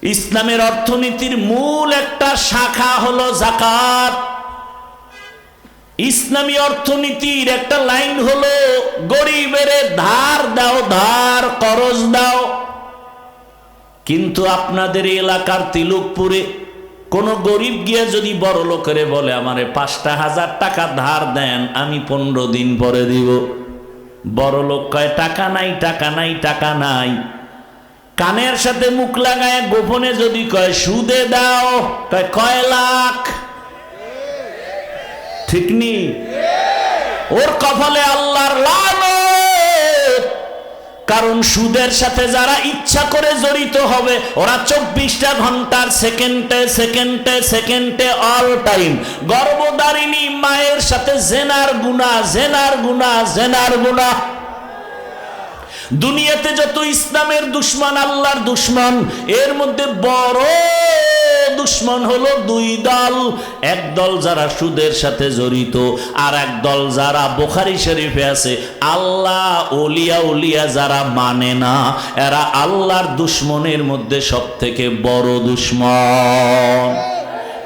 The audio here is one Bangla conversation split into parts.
ইসলামের অর্থনীতির মূল একটা শাখা হলো যাকাত। ইসলামী অর্থনীতির একটা লাইন হলো গরিবের ধার দাও, ধার করজ দাও। কিন্তু আপনাদের এলাকার তিলকপুরে কোন গরিব গিয়ে যদি বড় লোকেরে বলে আমারে ৫,০০০ টাকা ধার দেন, আমি ১৫ দিন পরে দিব, বড় লোক কয় টাকা নাই, টাকা নাই, টাকা নাই। কানের সাথে মুখ লাগায় গোপনে যদি কয় সুদে দাও, কয় লাখ, ঠিক নি? ওর কপালে আল্লাহর লানত। কারণ সুদের সাথে যারা ইচ্ছা করে জড়িত হবে, ওরা ২৪টা ঘন্টার সেকেন্ডে সেকেন্ডে সেকেন্ডে অল টাইম গর্ভধারিণী মায়ের সাথে জেনার গুনাহ, জেনার গুনাহ, জেনার গুনাহ। দুনিয়াতে যত ইসলামের দুশ্মন, আল্লাহর দুশ্মন, এর মধ্যে বড় দুশ্মন হলো দুই দল। এক দল যারা সুদের সাথে জড়িত, আর এক দল যারা বুখারী শরীফে আছে আল্লাহ ওলিয়া উলিয়া যারা মানে না, এরা আল্লাহর দুশ্মনের মধ্যে সব থেকে বড় দুশ্মন।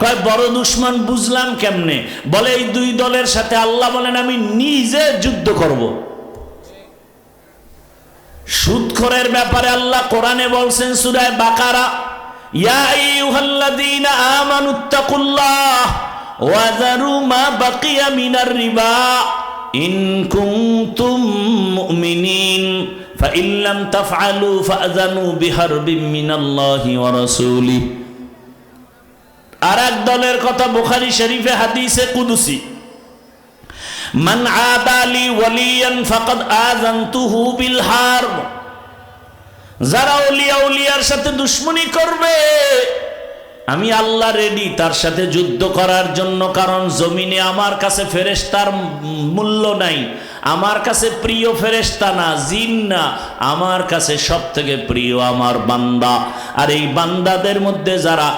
কয় বড় দুশ্মন বুঝলাম কেমনে? বলে এই দুই দলের সাথে আল্লাহ বলেন আমি নিজে যুদ্ধ করব। সুদখোরের ব্যাপারে আল্লাহ কোরআনে বলছেন সূরা বাকারা, ইয়া আইয়ুহাল্লাযীনা আমানুত্তাকুল্লাহ ওয়া যারু মা বাকিয়া মিনার রিবা ইন কুনতুম মুমিনিন ফাইন লাম তাফআলু ফাআযানু বিহারবিম মিনাল্লাহি ওয়া রাসূলিহি। আর এক দলের কথা বুখারী শরীফে হাদিসে কুদসি, মান আদালি ওয়ালিয়ান ফাকাদ আযানতুহু বিল হারব। যারা ওলিয়া উলিয়ার সাথে দুশমনি করবে, আমি আল্লাহ রেডি তার সাথে যুদ্ধ করার জন্য। কারণ জমিনে আমার কাছে ফেরেশতার মূল্য নাই, আমার কাছে প্রিয় ফেরেশতা না, জিন না, আমার কাছে সব থেকে প্রিয় আমার বান্দা। আর এই বান্দাদের মধ্যে যারা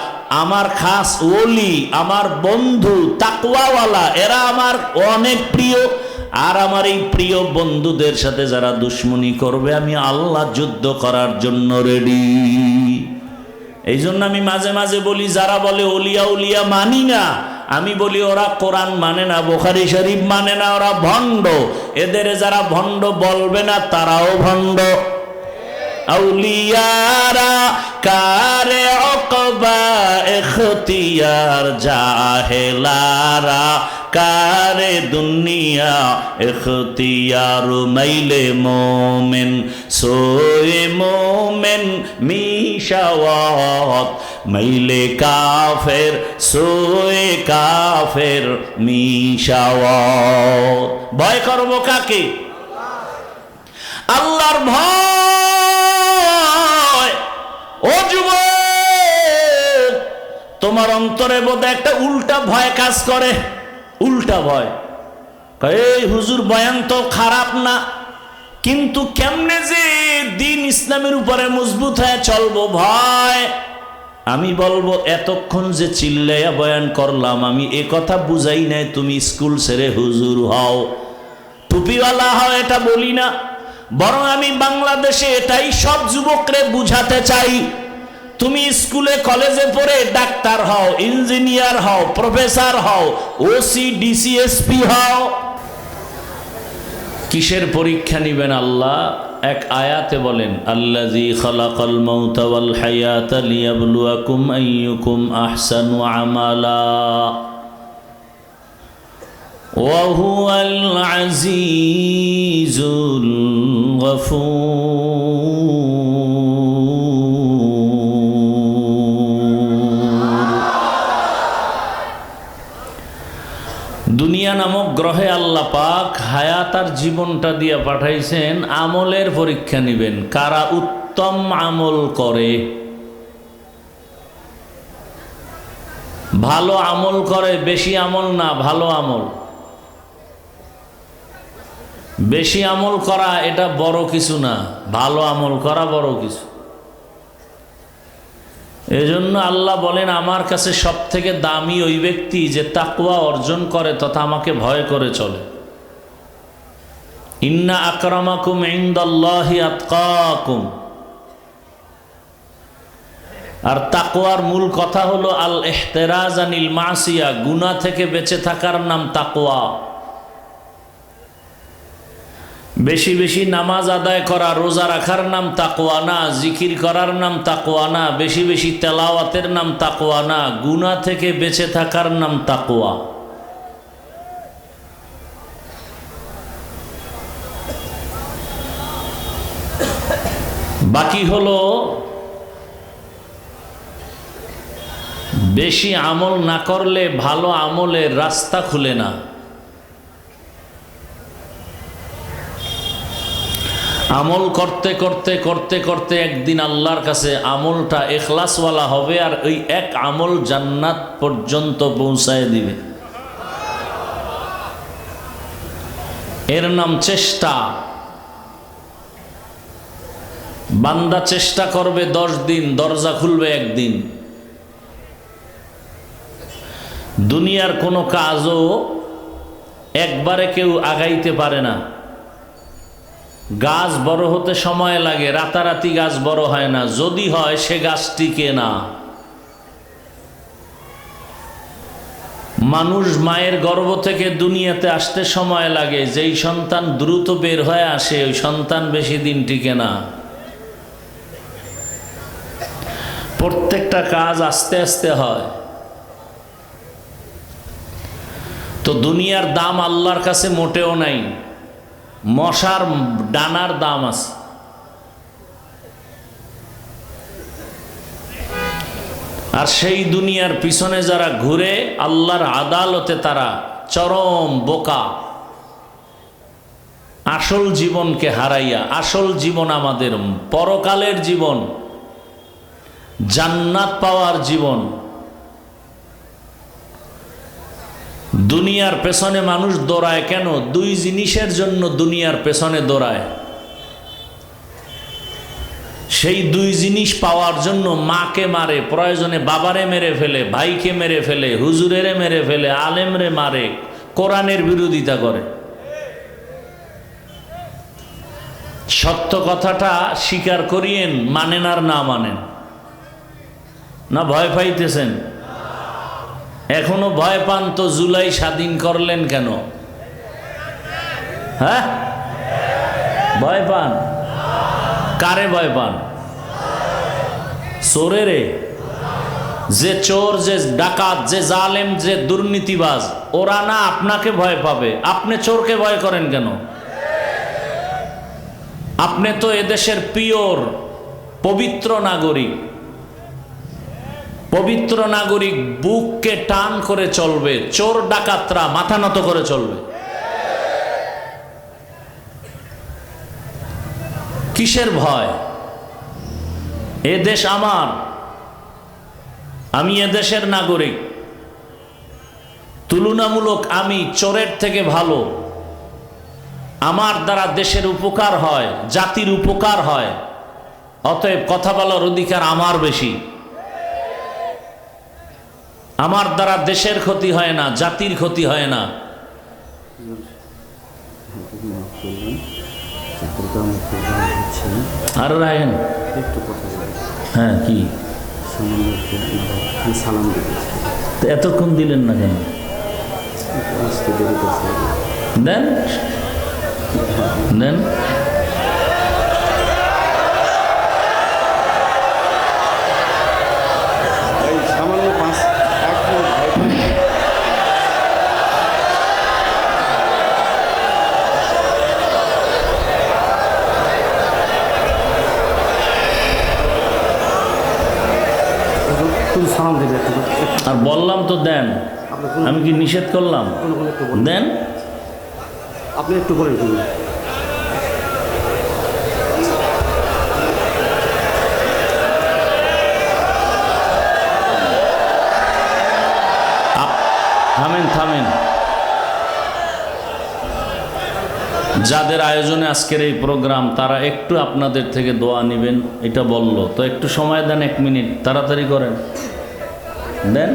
আমার খাস ওলি, আমার বন্ধু তাকওয়াওয়ালা, এরা আমার অনেক প্রিয়। আর আমার এই প্রিয় বন্ধুদের সাথে যারা দুশমনি করবে, আমি আল্লাহ যুদ্ধ করার জন্য রেডি। এই জন্য আমি মাঝে মাঝে বলি, যারা বলে ওলিয়া উলিয়া মানি না, আমি বলি ওরা কোরআন মানে না, বুখারী শরীফ মানে না, ওরা ভণ্ড। এদের যারা ভণ্ড বলবে না, তারাও ভণ্ড। আউলিয়ারা কারে ওকবা ইখতিয়ার, জাহেলারা কারে দুনিয়া ইখতিয়ার। মাইলে মোমেন সোয়ে মোমেন মিশাওয়াত, মাইলে কাফের সোয়ে কাফের মিশাওয়াত। ভয় করব কাকে? আল্লাহর ভয়। ও যুবক, তোমার অন্তরে বোধহয় একটা উল্টা ভয় কাজ করে। উল্টা ভয়, এই হুজুর বয়ান তো খারাপ না, কিন্তু কেমনে যে দিন ইসলামের উপরে মজবুত হয়ে চলবো ভয়। আমি বলবো, এতক্ষণ যে চিল্লাইয়া বয়ান করলাম, আমি এ কথা বুঝাই নাই তুমি স্কুল ছেড়ে হুজুর হও, টুপিওয়ালা হও, এটা বলি না। বরং আমি বাংলাদেশে এটাই সব যুবকরে বুঝাতে চাই, তুমি স্কুলে কলেজে পড়ে ডাক্তার হও, ইঞ্জিনিয়ার হও, প্রফেসর হও, ওসি ডিসি এসপি হও, কিসের পরীক্ষা নিবেন? আল্লাহ এক আয়াতে বলেন, আল্লাযী খালাকাল মাউতা ওয়াল হায়াতা লিয়াবলুয়াকুম আইয়ুকুম আহসানু আমালা ওয়া হুয়াল আজিজুল গফুর। দুনিয়া নামক গ্রহে আল্লাহ পাক হায়াত আর জীবনটা দিয়ে পাঠাইছেন আমলের পরীক্ষা নিবেন, কারা উত্তম আমল করে। ভালো আমল করে, বেশি আমল না, ভালো আমল। বেশি আমল করা এটা বড় কিছু না, ভালো আমল করা বড় কিছু। এজন্য আল্লাহ বলেন, আমার কাছে সব থেকে দামি ওই ব্যক্তি যে তাকওয়া অর্জন করে তথা আমাকে ভয় করে চলে। ইন্না আকরামাকুম ইনদাল্লাহি আতকাকুম। আর তাকওয়ার মূল কথা হলো আল ইহতিরাজ আনিল মাসিয়া, গুনাহ থেকে বেঁচে থাকার নাম তাকওয়া। বেশি বেশি নামাজ আদায় করা, রোজা রাখার নাম তাকওয়া না, জিকির করার নাম তাকওয়া না, বেশি বেশি তেলাওয়াতের নাম তাকওয়া না, গুনাহ থেকে বেঁচে থাকার নাম তাকওয়া। বাকি হলো বেশি আমল না করলে ভালো আমলের রাস্তা খুলে না। আমল করতে করতে করতে করতে একদিন আল্লাহর কাছে আমলটা ইখলাসওয়ালা হবে, আর ওই এক আমল জান্নাত পর্যন্ত পৌঁছায় দিবে। এর নাম চেষ্টা। বান্দা চেষ্টা করবে 10 দিন, দরজা খুলবে একদিন। দুনিয়ার কোনো কাজও একবারে কেউ আগাইতে পারে না। গাছ বড় হতে সময় লাগে, রাতারাতি গাছ বড় হয় না, যদি হয় সে গাছ টিকে না। মানুষ মায়ের গর্ভ থেকে দুনিয়াতে আসতে সময় লাগে, যেই সন্তান দ্রুত বের হয়ে আসে ওই সন্তান বেশি দিন টিকে না। প্রত্যেকটা কাজ আস্তে আস্তে হয়। তো দুনিয়ার দাম আল্লাহর কাছে মোটেও নাই, মশার ডানার দাম আছে। আর সেই দুনিয়ার পিছনে যারা ঘুরে আল্লাহর আদালতে তারা চরম বোকা। আসল জীবনকে হারাইয়া, আসল জীবন আমাদের পরকালের জীবন, জান্নাত পাওয়ার জীবন। দুনিয়ার পেছনে মানুষ দৌড়ায় কেন? 2 জিনিসের জন্য দুনিয়ার পেছনে দৌড়ায়। সেই 2 জিনিস পাওয়ার জন্য মাকে মারে, প্রয়োজনে বাবারে মেরে ফেলে, ভাইকে মেরে ফেলে, হুজুরেরে মেরে ফেলে, আলেমরে মারে, কোরআনের বিরোধিতা করে। সত্য কথাটা স্বীকার করিয়েন, মানেন আর না মানেন, না ভয় পাইতেছেন? এখনো ভয় পান তো জুলাই স্বাধীন করলেন কেন? হ্যাঁ, ভয় পান? কারে ভয় পান? চোরেরে? যে চোর, যে ডাকাত, যে জালেম, যে দুর্নীতিবাজ, ওরা না আপনাকে ভয় পাবে? আপনি চোরকে ভয় করেন কেন? আপনি তো এদেশের পিওর পবিত্র নাগরিক। পবিত্র নাগরিক বুককে টান করে চলবে, চোর ডাকাতরা মাথা নত করে চলবে। কিসের ভয়? এ দেশ আমার, আমি এদেশের নাগরিক। তুলনামূলক আমি চোরের থেকে ভালো। আমার দ্বারা দেশের উপকার হয়, জাতির উপকার হয়, অতএব কথা বলার অধিকার আমার বেশি। আমার দ্বারা দেশের ক্ষতি হয় না, জাতির ক্ষতি হয় না। আর রায়ন হ্যাঁ, কি এতক্ষণ দিলেন না কেন? দেন দেন। আর বললাম তো দেন, আমি কি নিষেধ করলাম? দেন, আপনি একটু বলেন। থামেন থামেন। যাদের আয়োজনে আজকের এই প্রোগ্রাম তারা একটু আপনাদের থেকে দোয়া নেবেন, এটা বললো তো। একটু সময় দেন, 1 মিনিট, তাড়াতাড়ি করেন, দেন।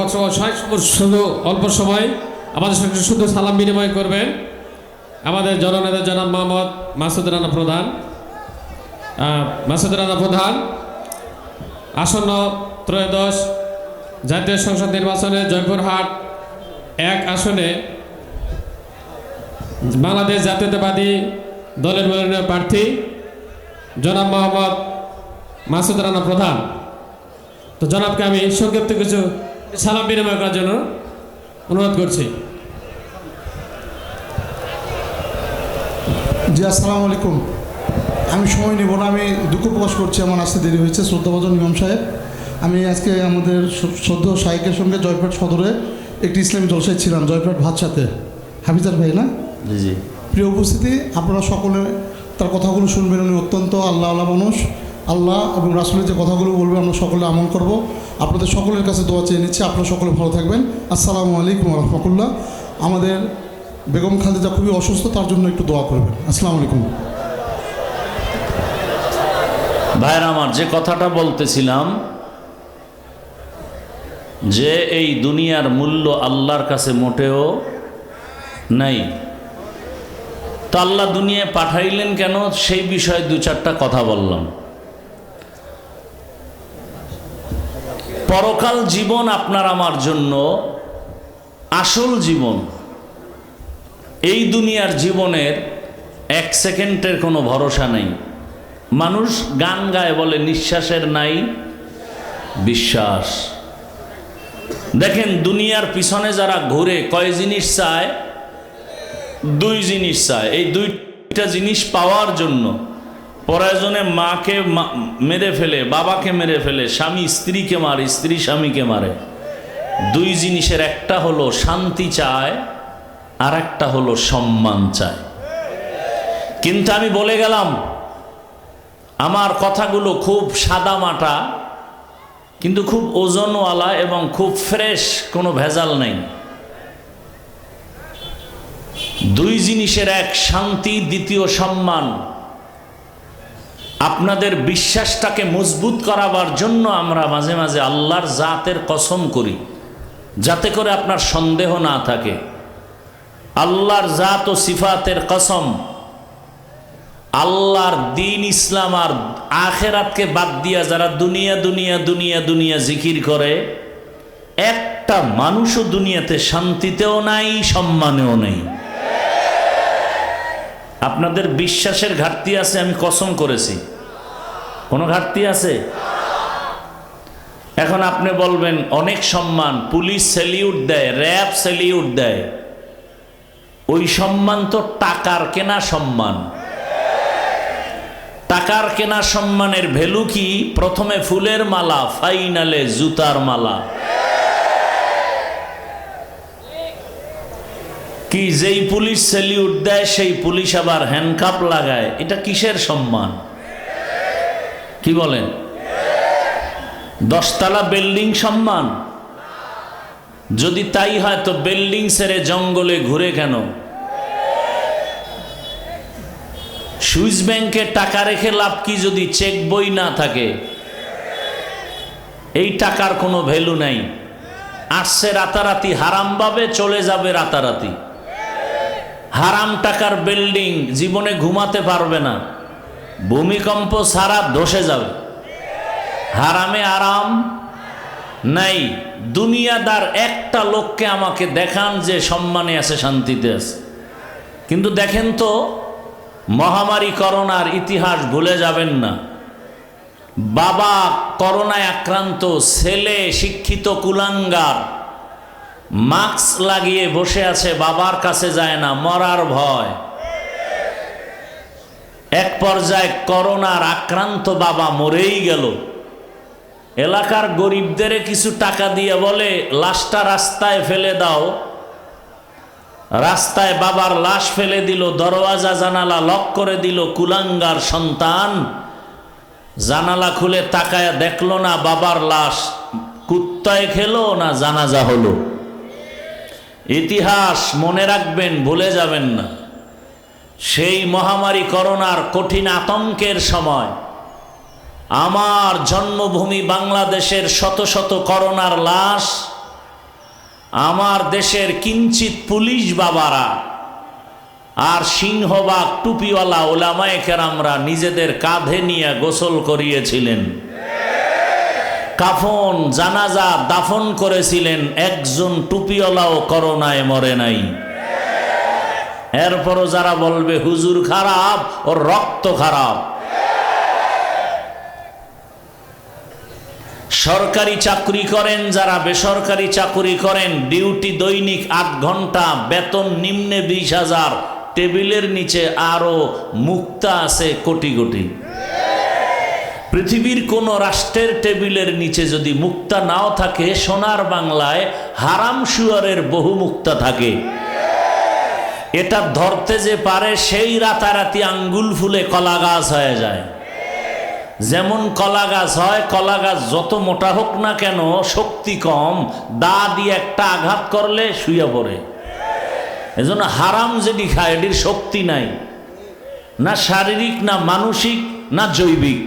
মাত্র শুধু অল্প সময় আমাদের সঙ্গে শুধু সালাম বিনিময় করবেন আমাদের জননেতা জনাব মোহাম্মদ মাসুদ রানা প্রধান। আসন্ন ত্রয়োদশ জাতীয় সংসদ নির্বাচনে জয়পুরহাট 1 আসনে বাংলাদেশ জাতীয়তাবাদী দলের মনোনীত প্রার্থী জনাব মোহাম্মদ মাসুদ রানা প্রধান। তো জনাবকে আমি সংক্ষিপ্ত কিছু সালাম বিনিময় করার জন্য অনুরোধ করছি। জি, আসসালামু আলাইকুম। আমি সময় নেব না, আমি দুঃখ প্রকাশ করছি আমার আসতে দেরি হয়েছে। শ্রদ্ধাভাজন ইমাম সাহেব, আমি আজকে আমাদের শ্রদ্ধেয় শাইখের সঙ্গে জয়পুরহাট সদরে একটি ইসলামী জলসায় ছিলাম, জয়পুরহাট ভাতসাতে। হাফিজার ভাই না? জি জি। প্রিয় উপস্থিতি, আপনারা সকলে তার কথাগুলো শুনবেন। উনি অত্যন্ত আল্লাহ মানুষ। আল্লাহ এবং রাসূলের যে কথাগুলো বলবে আমরা সকলে আমল করব। আপনাদের সকলের কাছে দোয়া চেয়ে নিচ্ছি, আপনারা সকলে ভালো থাকবেন। আসসালামু আলাইকুম রহমতুল্লাহ। আমাদের বেগম খালেদা খুবই অসুস্থ, তার জন্য একটু দোয়া করবেন। আসসালামু আলাইকুম। ভাইরা আমার, যে কথাটা বলতেছিলাম যে এই দুনিয়ার মূল্য আল্লাহর কাছে মোটেও নাই, তো আল্লাহ দুনিয়ায় পাঠাইলেন কেন সেই বিষয়ে 2-4টা কথা বললাম। পরকাল জীবন আপনার আমার জন্য আসল জীবন। এই দুনিয়ার জীবনের 1 সেকেন্ডের কোনো ভরসা নেই। মানুষ গান গায়, বলে নিঃশ্বাসের নাই বিশ্বাস। দেখেন, দুনিয়ার পিছনে যারা ঘুরে কয় জিনিস চায়? 2 জিনিস চায়। এই 2টা জিনিস পাওয়ার জন্য প্রয়োজনে মাকে মেরে ফেলে, বাবাকে মেরে ফেলে, স্বামী স্ত্রীকে মারে, স্ত্রী স্বামীকে মারে। 2 জিনিসের একটা হলো শান্তি চায়, আর একটা হলো সম্মান চায়। কিন্তু আমি বলে গেলাম, আমার কথাগুলো খুব সাদা মাটা, কিন্তু খুব ওজনওয়ালা এবং খুব ফ্রেশ, কোনো ভেজাল নেই। 2 জিনিসের, এক শান্তি, দ্বিতীয় সম্মান। আপনাদের বিশ্বাসটাকে মজবুত করাবার জন্য আমরা মাঝে মাঝে আল্লাহর জাতের কসম করি, যাতে করে আপনার সন্দেহ না থাকে। আল্লাহর জাত ও সিফাতের কসম, আল্লাহর দ্বীন ইসলাম আর আখেরাতকে বাদ দিয়া যারা দুনিয়া দুনিয়া দুনিয়া দুনিয়া জিকির করে, একটা মানুষও দুনিয়াতে শান্তিতেও নাই, সম্মানেও নেই। আপনাদের বিশ্বাসের ঘাটতি আছে, আমি কসম করেছি। কোনো ঘাটতি আছে? এখন আপনি বলবেন অনেক সম্মান, পুলিশ স্যালিউট দেয়, র্যাব স্যালিউট দেয়। ওই সম্মান তো টাকার কেনা সম্মান। টাকার কেনা সম্মানের ভ্যালু কি? প্রথমে ফুলের মালা, ফাইনালে জুতার মালা। কি যেই পুলিশ স্যালিউট দেয় সেই পুলিশ আবার হ্যান্ডকাপ লাগায়, এটা কিসের সম্মান? কি বলেন? 10 তলা বিল্ডিং সম্মান? যদি তাই হয় তো বিল্ডিং ছেড়ে জঙ্গলে ঘুরে কেন? সুইস ব্যাংকে টাকা রেখে লাভ কি যদি চেক বই না থাকে? এই টাকার কোনো ভ্যালু নাই। আসছে রাতারাতি, হারাম ভাবে চলে যাবে রাতারাতি। হারাম টাকার বিল্ডিং জীবনে ঘুমাতে পারবে না, ভূমিকম্প ছাড়া ধসে যাবে। হারামে আরাম নাই। দুনিয়াদার একটা লোককে আমাকে দেখান যে সম্মানে আছে, শান্তিতে আছে। কিন্তু দেখেন তো, মহামারী করোনার ইতিহাস ভুলে যাবেন না। বাবা করোনায় আক্রান্ত, ছেলে শিক্ষিত কুলাঙ্গার, মাস্ক লাগিয়ে বসে আছে, বাবার কাছে যায় না, মরার ভয়। এক পর্যায়ে করোনার আক্রান্ত বাবা মরেই গেল। এলাকার গরিবদের কিছু টাকা দিয়ে বলে লাশটা রাস্তায় ফেলে দাও। রাস্তায় বাবার লাশ ফেলে দিল, দরওয়াজা জানালা লক করে দিল। কুলাঙ্গার সন্তান জানালা খুলে তাকায় দেখলো না বাবার লাশ, কুত্তায় খেলো না জানাজা হলো। ইতিহাস মনে রাখবেন, ভুলে যাবেন না। সেই মহামারী করোনার কঠিন আতঙ্কের সময় আমার জন্মভূমি বাংলাদেশের শত শত করোনার লাশ আমার দেশের কিঞ্চিত পুলিশ বাবারা আর সিংহবাগ টুপিওয়ালা ওলামায়ে কেরামরা নিজেদের কাঁধে নিয়ে গোসল করিয়েছিলেন, কাফন জানাজা দাফন করেছিলেন, একজন টুপিওয়ালাও করোনায় মরে নাই। এরপরও যারা বলবে হুজুর খারাপ, ওর রক্ত খারাপ। সরকারি চাকরি করেন যারা, বেসরকারি চাকরি করেন, ডিউটি দৈনিক 8 ঘন্টা, বেতন নিম্নে 20,000, টেবিলের নিচে আরো মুক্তা আছে কোটি কোটি। পৃথিবীর কোন রাষ্ট্রের টেবিলের নিচে যদি মুক্তা নাও থাকে, সোনার বাংলায় হারাম শুয়ারের বহু মুক্তা থাকে। এটা ধরতে যে পারে সেই রাতারাতি আঙ্গুল ফুলে কলা গাছ হয়ে যায়। যেমন কলা গাছ হয়, কলা গাছ যত মোটা হোক না কেন, শক্তি কম, দা দিয়ে একটা আঘাত করলে শুয়ে পড়ে। এজন্য হারাম যেটি খায় এটির শক্তি নাই, না শারীরিক, না মানসিক, না জৈবিক।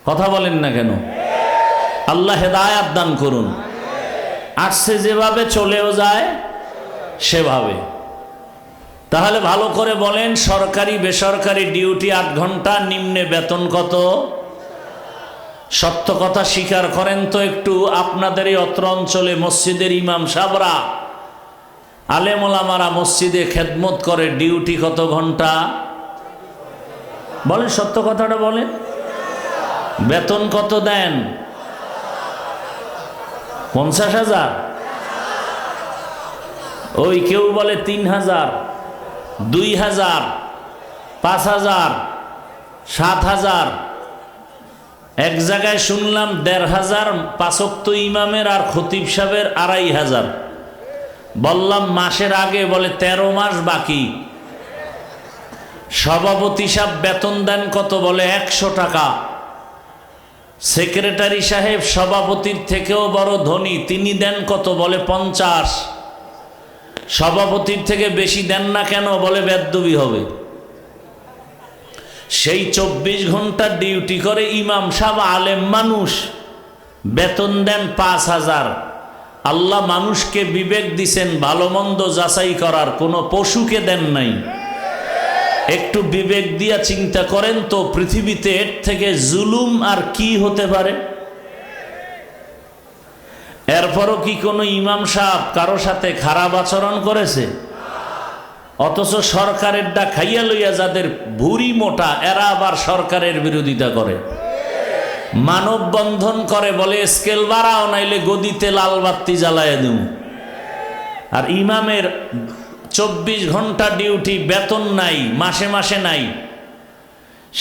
কথা বলেন না কেন? আল্লাহ হেদায়াত দান করুন। আসছে যেভাবে চলেও যায় সেভাবে। তাহলে ভালো করে বলেন, সরকারি বেসরকারি ডিউটি 8 ঘন্টা, নিম্নে বেতন কত? সত্য কথা স্বীকার করেন তো একটু। আপনাদের এই অত্র অঞ্চলে মসজিদের ইমাম সাহেবরা, আলেম ওলামারা মসজিদে খেদমত করে, ডিউটি কত ঘন্টা? বলেন, সত্য কথাটা বলেন। বেতন কত দেন? 50,000। ওই কেউ বলে 3,000, 2,000, 5,000, 7,000। এক জায়গায় শুনলাম 1,500 5 ওয়াক্ত ইমামের আর খতিব সাহেবের 2,500। বললাম মাসের আগে, বলে 13 মাস বাকি। সভাপতি সাহেব বেতন দেন কত? বলে 100 টাকা। সেক্রেটারি সাহেব সভাপতির থেকেও বড় ধনী, তিনি দেন কত? বলে 50। সভাপতির থেকে বেশি দেন না কেন? বলে বেদবি হবে। সেই 24 ঘন্টা ডিউটি করে ইমাম সাহেব, আলেম মানুষ, বেতন দেন 5,000। আল্লাহ মানুষকে বিবেক দিছেন ভালো মন্দ যাচাই করার, কোনো পশুকে দেন নাই। একটু বিবেক দিয়া চিন্তা করেন তো, পৃথিবীতে এর থেকে জুলুম আর কি হতে পারে? এরপরও কি কোনো ইমাম সাহেব কারো সাথে খারাপ আচরণ করেছে? অথচ সরকারের ডা খাইয়া লইয়া যাদের ভুঁড়ি মোটা, এরা আবার সরকারের বিরোধিতা করে, মানববন্ধন করে, বলে স্কেল বাড়াও নাইলে গদিতে লাল বাতি জ্বালাইয়া দেব। আর ইমামের 24 ঘন্টা ডিউটি, বেতন নাই, মাসে মাসে নাই।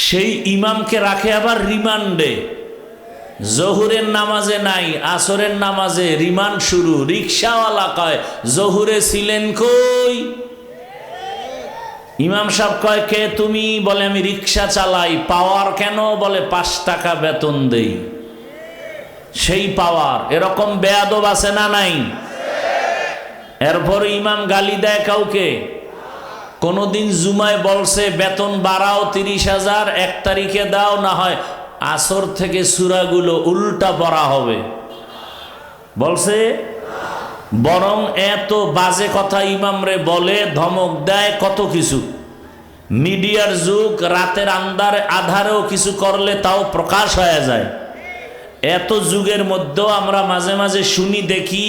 সেই ইমামকে রাখে আবার রিমান্ডে। জহুরের নামাজে নাই, আসরের নামাজে রিমান্ড শুরু। রিক্সাওয়ালা কয়, জহুরে ছিলেন কই? ইমাম সাহেব কয়, কে তুমি? বলে আমি রিক্সা চালাই। পাওয়ার কেন? বলে 5 টাকা বেতন দেই। সেই পাওয়ার। এরকম বেয়াদব আছে না নাই? এরপর ইমাম গালি দেয় কাউকে? কোনদিন জুমায় বলছে বেতন বাড়াও 30,000, 1 তারিখে দাও, না হয় আসর থেকে সূরাগুলো উল্টা পড়া হবে? বলছে? বরং এত বাজে কথা ইমামরে বলে, ধমক দেয়, কত কিছু। মিডিয়ার যুগ, রাতের আধারেও কিছু করলে তাও প্রকাশ হয়ে যায়। এত যুগের মধ্যেও আমরা মাঝে মাঝে শুনি, দেখি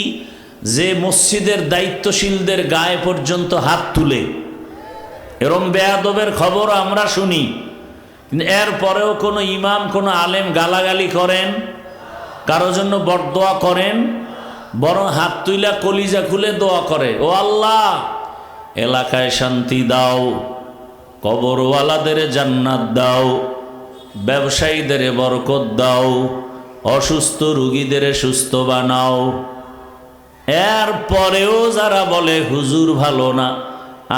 যে মসজিদের দায়িত্বশীলদের গায়ে পর্যন্ত হাত তুলে। এরম বেয়াদবের খবর আমরা শুনি। কিন্তু এরপরেও কোনো ইমাম, কোনো আলেম গালাগালি করেন, কারো জন্য বরদোয়া করেন? বরং হাত তুইলা কলিজা খুলে দোয়া করে, ও আল্লাহ এলাকায় শান্তি দাও, কবরওয়ালাদের জান্নাত দাও, ব্যবসায়ীদের বরকত দাও, অসুস্থ রোগীদের সুস্থ বানাও। এরপরেও যারা বলে হুজুর ভালো না,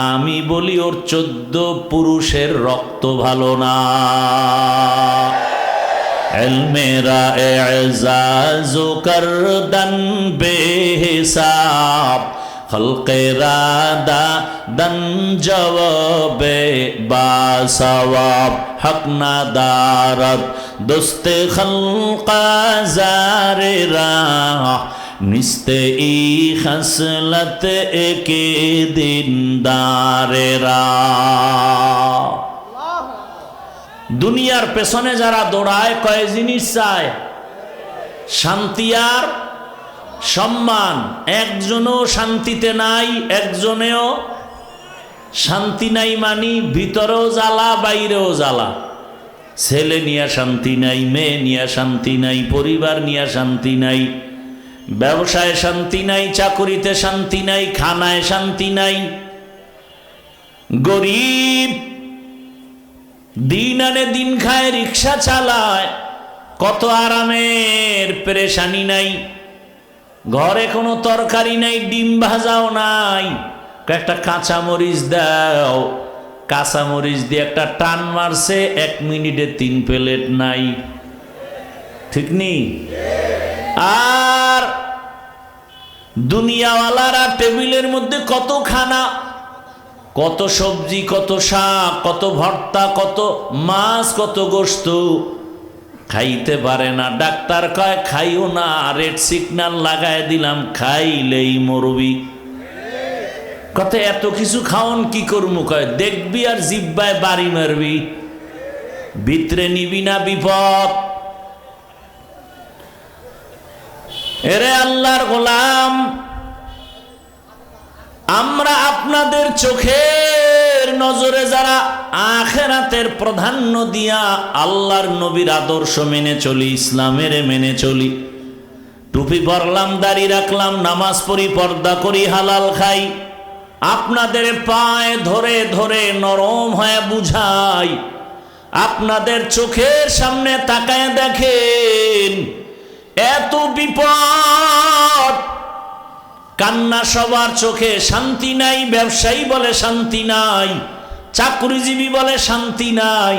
আমি বলি ওর 14 পুরুষের রক্ত ভালো না। এলমেরা এজাজু করদন বেহিসাব, খলকেরা দাদন জওয়াবে বাসওয়াব, হক না দারত দোস্তে খলকা জারে রাহ, নিস্তে ই খসলত একে দিনদারেরা। দুনিয়ার পেছনে যারা দৌড়ায় কয় জিনিস চায়? শান্তি আর সম্মান। একজনও শান্তিতে নাই, একজনেও শান্তি নাই, মানি ভিতরেও জ্বালা বাইরেও জ্বালা। ছেলে নিয়ে শান্তি নাই, মেয়ে নিয়ে শান্তি নাই, পরিবার নিয়ে শান্তি নাই, ব্যবসায় শান্তি নাই, চাকুরিতে শান্তি নাই, খানায় শান্তি নাই। গরিব দিন আনে দিন খায়, রিক্সা চালায়, কত আরামের, পেরেশানি নাই। ঘরে কোনো তরকারি নাই, ডিম ভাজাও নাই, একটা কাঁচা মরিচ দাও, কাঁচা মরিচ দিয়ে একটা টান মারছে, 1 মিনিটে 3 প্লেট নাই। ঠিক নেই? আর দুনিয়াওয়ালারা টেবিলের মধ্যে কত খানা, কত সবজি, কত শাক, কত ভর্তা, কত মাছ, কত গোশত, খাইতে পারে না। ডাক্তার কয় খাইও না, রেড সিগন্যাল লাগায় দিলাম, খাইলেই মরবি। কত এত কিছু খাওন কি করবো? কয় দেখবি আর জিব্বায় বাড়ি মারবি, ভিতরে নিবি না বিপদ। এরে আল্লাহর গোলাম, আমরা আপনাদের চোখের নজরে যারা আখিরাতের প্রাধান্য দিয়া আল্লাহর নবীর আদর্শ মেনে চলি, ইসলামের মেনে চলি, টুপি পরলাম, দাড়ি রাখলাম, নামাজ পড়ি, পর্দা করি, হালাল খাই, আপনাদের পায়ে ধরে ধরে নরম হয়ে বুঝাই, আপনাদের চোখের সামনে তাকায় দেখেন এত বিপদ, কান্না সবার চোখে, শান্তি নাই। ব্যবসায়ী বলে শান্তি নাই, চাকরিজীবী বলে শান্তি নাই,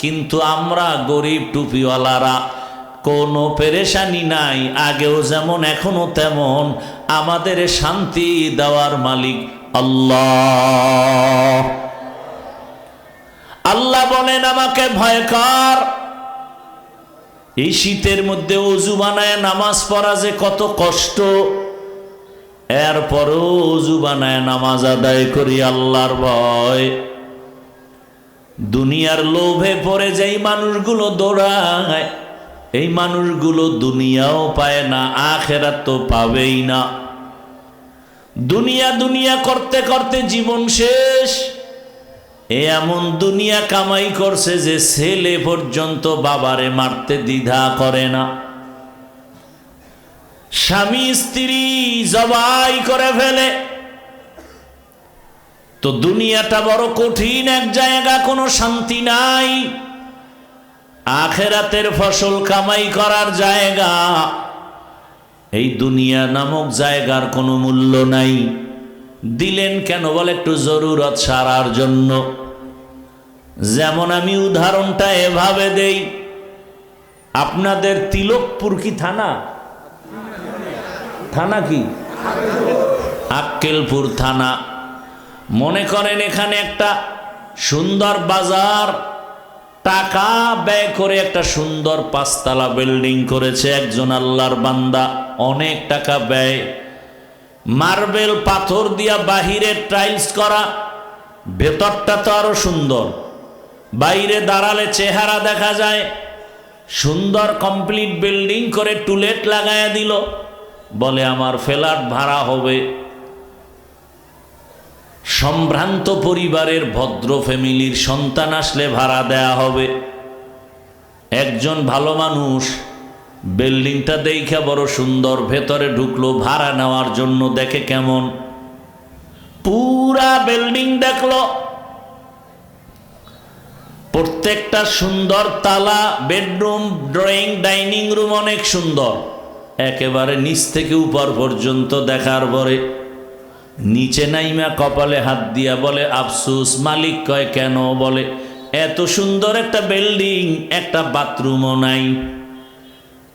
কিন্তু আমরা গরিব টুপিওয়ালারা কোনো পেরেশানি নাই, আগেও যেমন এখনো তেমন। আমাদের শান্তি দেওয়ার মালিক আল্লাহ। আল্লাহ বলেন আমাকে ভয় কর। এই শীতের মধ্যে ওযু বানায় নামাজ পড়া যে কত কষ্ট, এরপরও ওযু বানায় নামাজ আদায় করি আল্লাহর ভয়। দুনিয়ার লোভে পড়ে যেই মানুষগুলো দৌড়ায়, এই মানুষগুলো দুনিয়াও পায় না, আখিরাত তো পাবেই না। দুনিয়া দুনিয়া করতে করতে জীবন শেষ। এমন দুনিয়া কামাই করছে যে ছেলে পর্যন্ত বাবারে মারতে দ্বিধা করে না, স্বামী স্ত্রী জবাই করে ফেলে। তো দুনিয়াটা বড় কঠিন এক জায়গা, কোনো শান্তি নাই। আখিরাতের ফসল কামাই করার জায়গা, এই দুনিয়া নামক জায়গার কোনো মূল্য নাই। দিলেন কেন? বলে একটু জরুরত সারার জন্য। যেমন আমি উদাহরণটা এভাবে দেই, আপনাদের তিলকপুর কি থানা? থানা কি? আক্কেলপুর থানা। মনে করেন এখানে একটা সুন্দর বাজার, টাকা ব্যয় করে একটা সুন্দর 5 তলা বিল্ডিং করেছে একজন আল্লাহর বান্দা, অনেক টাকা ব্যয়, মার্বেল পাথর দিয়া বাহিরে টাইলস করা, ভেতরটা তো আরো সুন্দর, বাইরে দাঁড়ালে চেহারা দেখা যায় সুন্দর, কমপ্লিট বিল্ডিং করে টুলেট লাগায়া দিল, বলে আমার ফ্ল্যাট ভাড়া হবে। সম্ভ্রান্ত পরিবারের ভদ্র ফ্যামিলির সন্তান আসলে ভাড়া দেয়া হবে। একজন ভালো মানুষ বিল্ডিংটা দেখে বড় সুন্দর, ভেতরে ঢুকলো ভাড়া নেওয়ার জন্য, দেখে কেমন, পুরা বিল্ডিং দেখলো, প্রত্যেকটা সুন্দর তালা, বেডরুম, ড্রয়িং, ডাইনিং রুম অনেক সুন্দর, একেবারে নিচ থেকে উপর পর্যন্ত দেখার পরে নিচে নাইমা কপালে হাত দিয়া বলে আফসোস। মালিক কয় কেন? বলে এত সুন্দর একটা বিল্ডিং, একটা বাথরুমও নাই।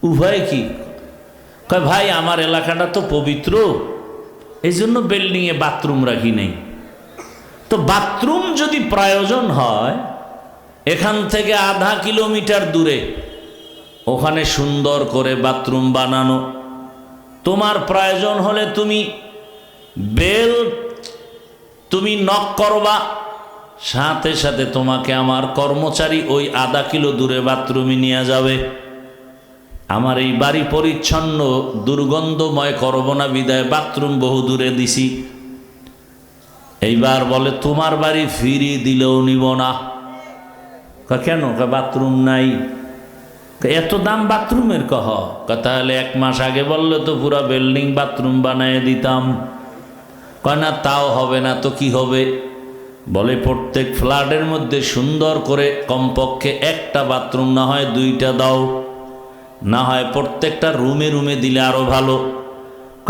উভয় কি? কয় ভাই আমার এলাকাটা তো পবিত্র, এই জন্য বিল্ডিংয়ে বাথরুম রাখি নাই। তো বাথরুম যদি প্রয়োজন হয়, এখান থেকে আধা কিলোমিটার দূরে ওখানে সুন্দর করে বাথরুম বানানো, তোমার প্রয়োজন হলে বেল তুমি নক করবা, সাথে সাথে তোমাকে আমার কর্মচারী ওই আধা কিলো দূরে বাথরুমে নিয়ে যাবে। আমার এই বাড়ি পরিচ্ছন্ন, দুর্গন্ধময় করব না বিদায় বাথরুম বহু দূরে দিছি। এইবার বলে তোমার বাড়ি ফিরিয়ে দিলেও নিব না। কেন? বাথরুম নাই। এত দাম বাথরুমের? তাহলে 1 মাস আগে বললে তো পুরা বিল্ডিং বাথরুম বানিয়ে দিতাম। না তাও হবে না তো কি হবে? বলে প্রত্যেক ফ্ল্যাটের মধ্যে সুন্দর করে কমপক্ষে একটা বাথরুম, না হয় 2টা দাও, না হয় প্রত্যেকটা রুমে রুমে দিলে আরো ভালো।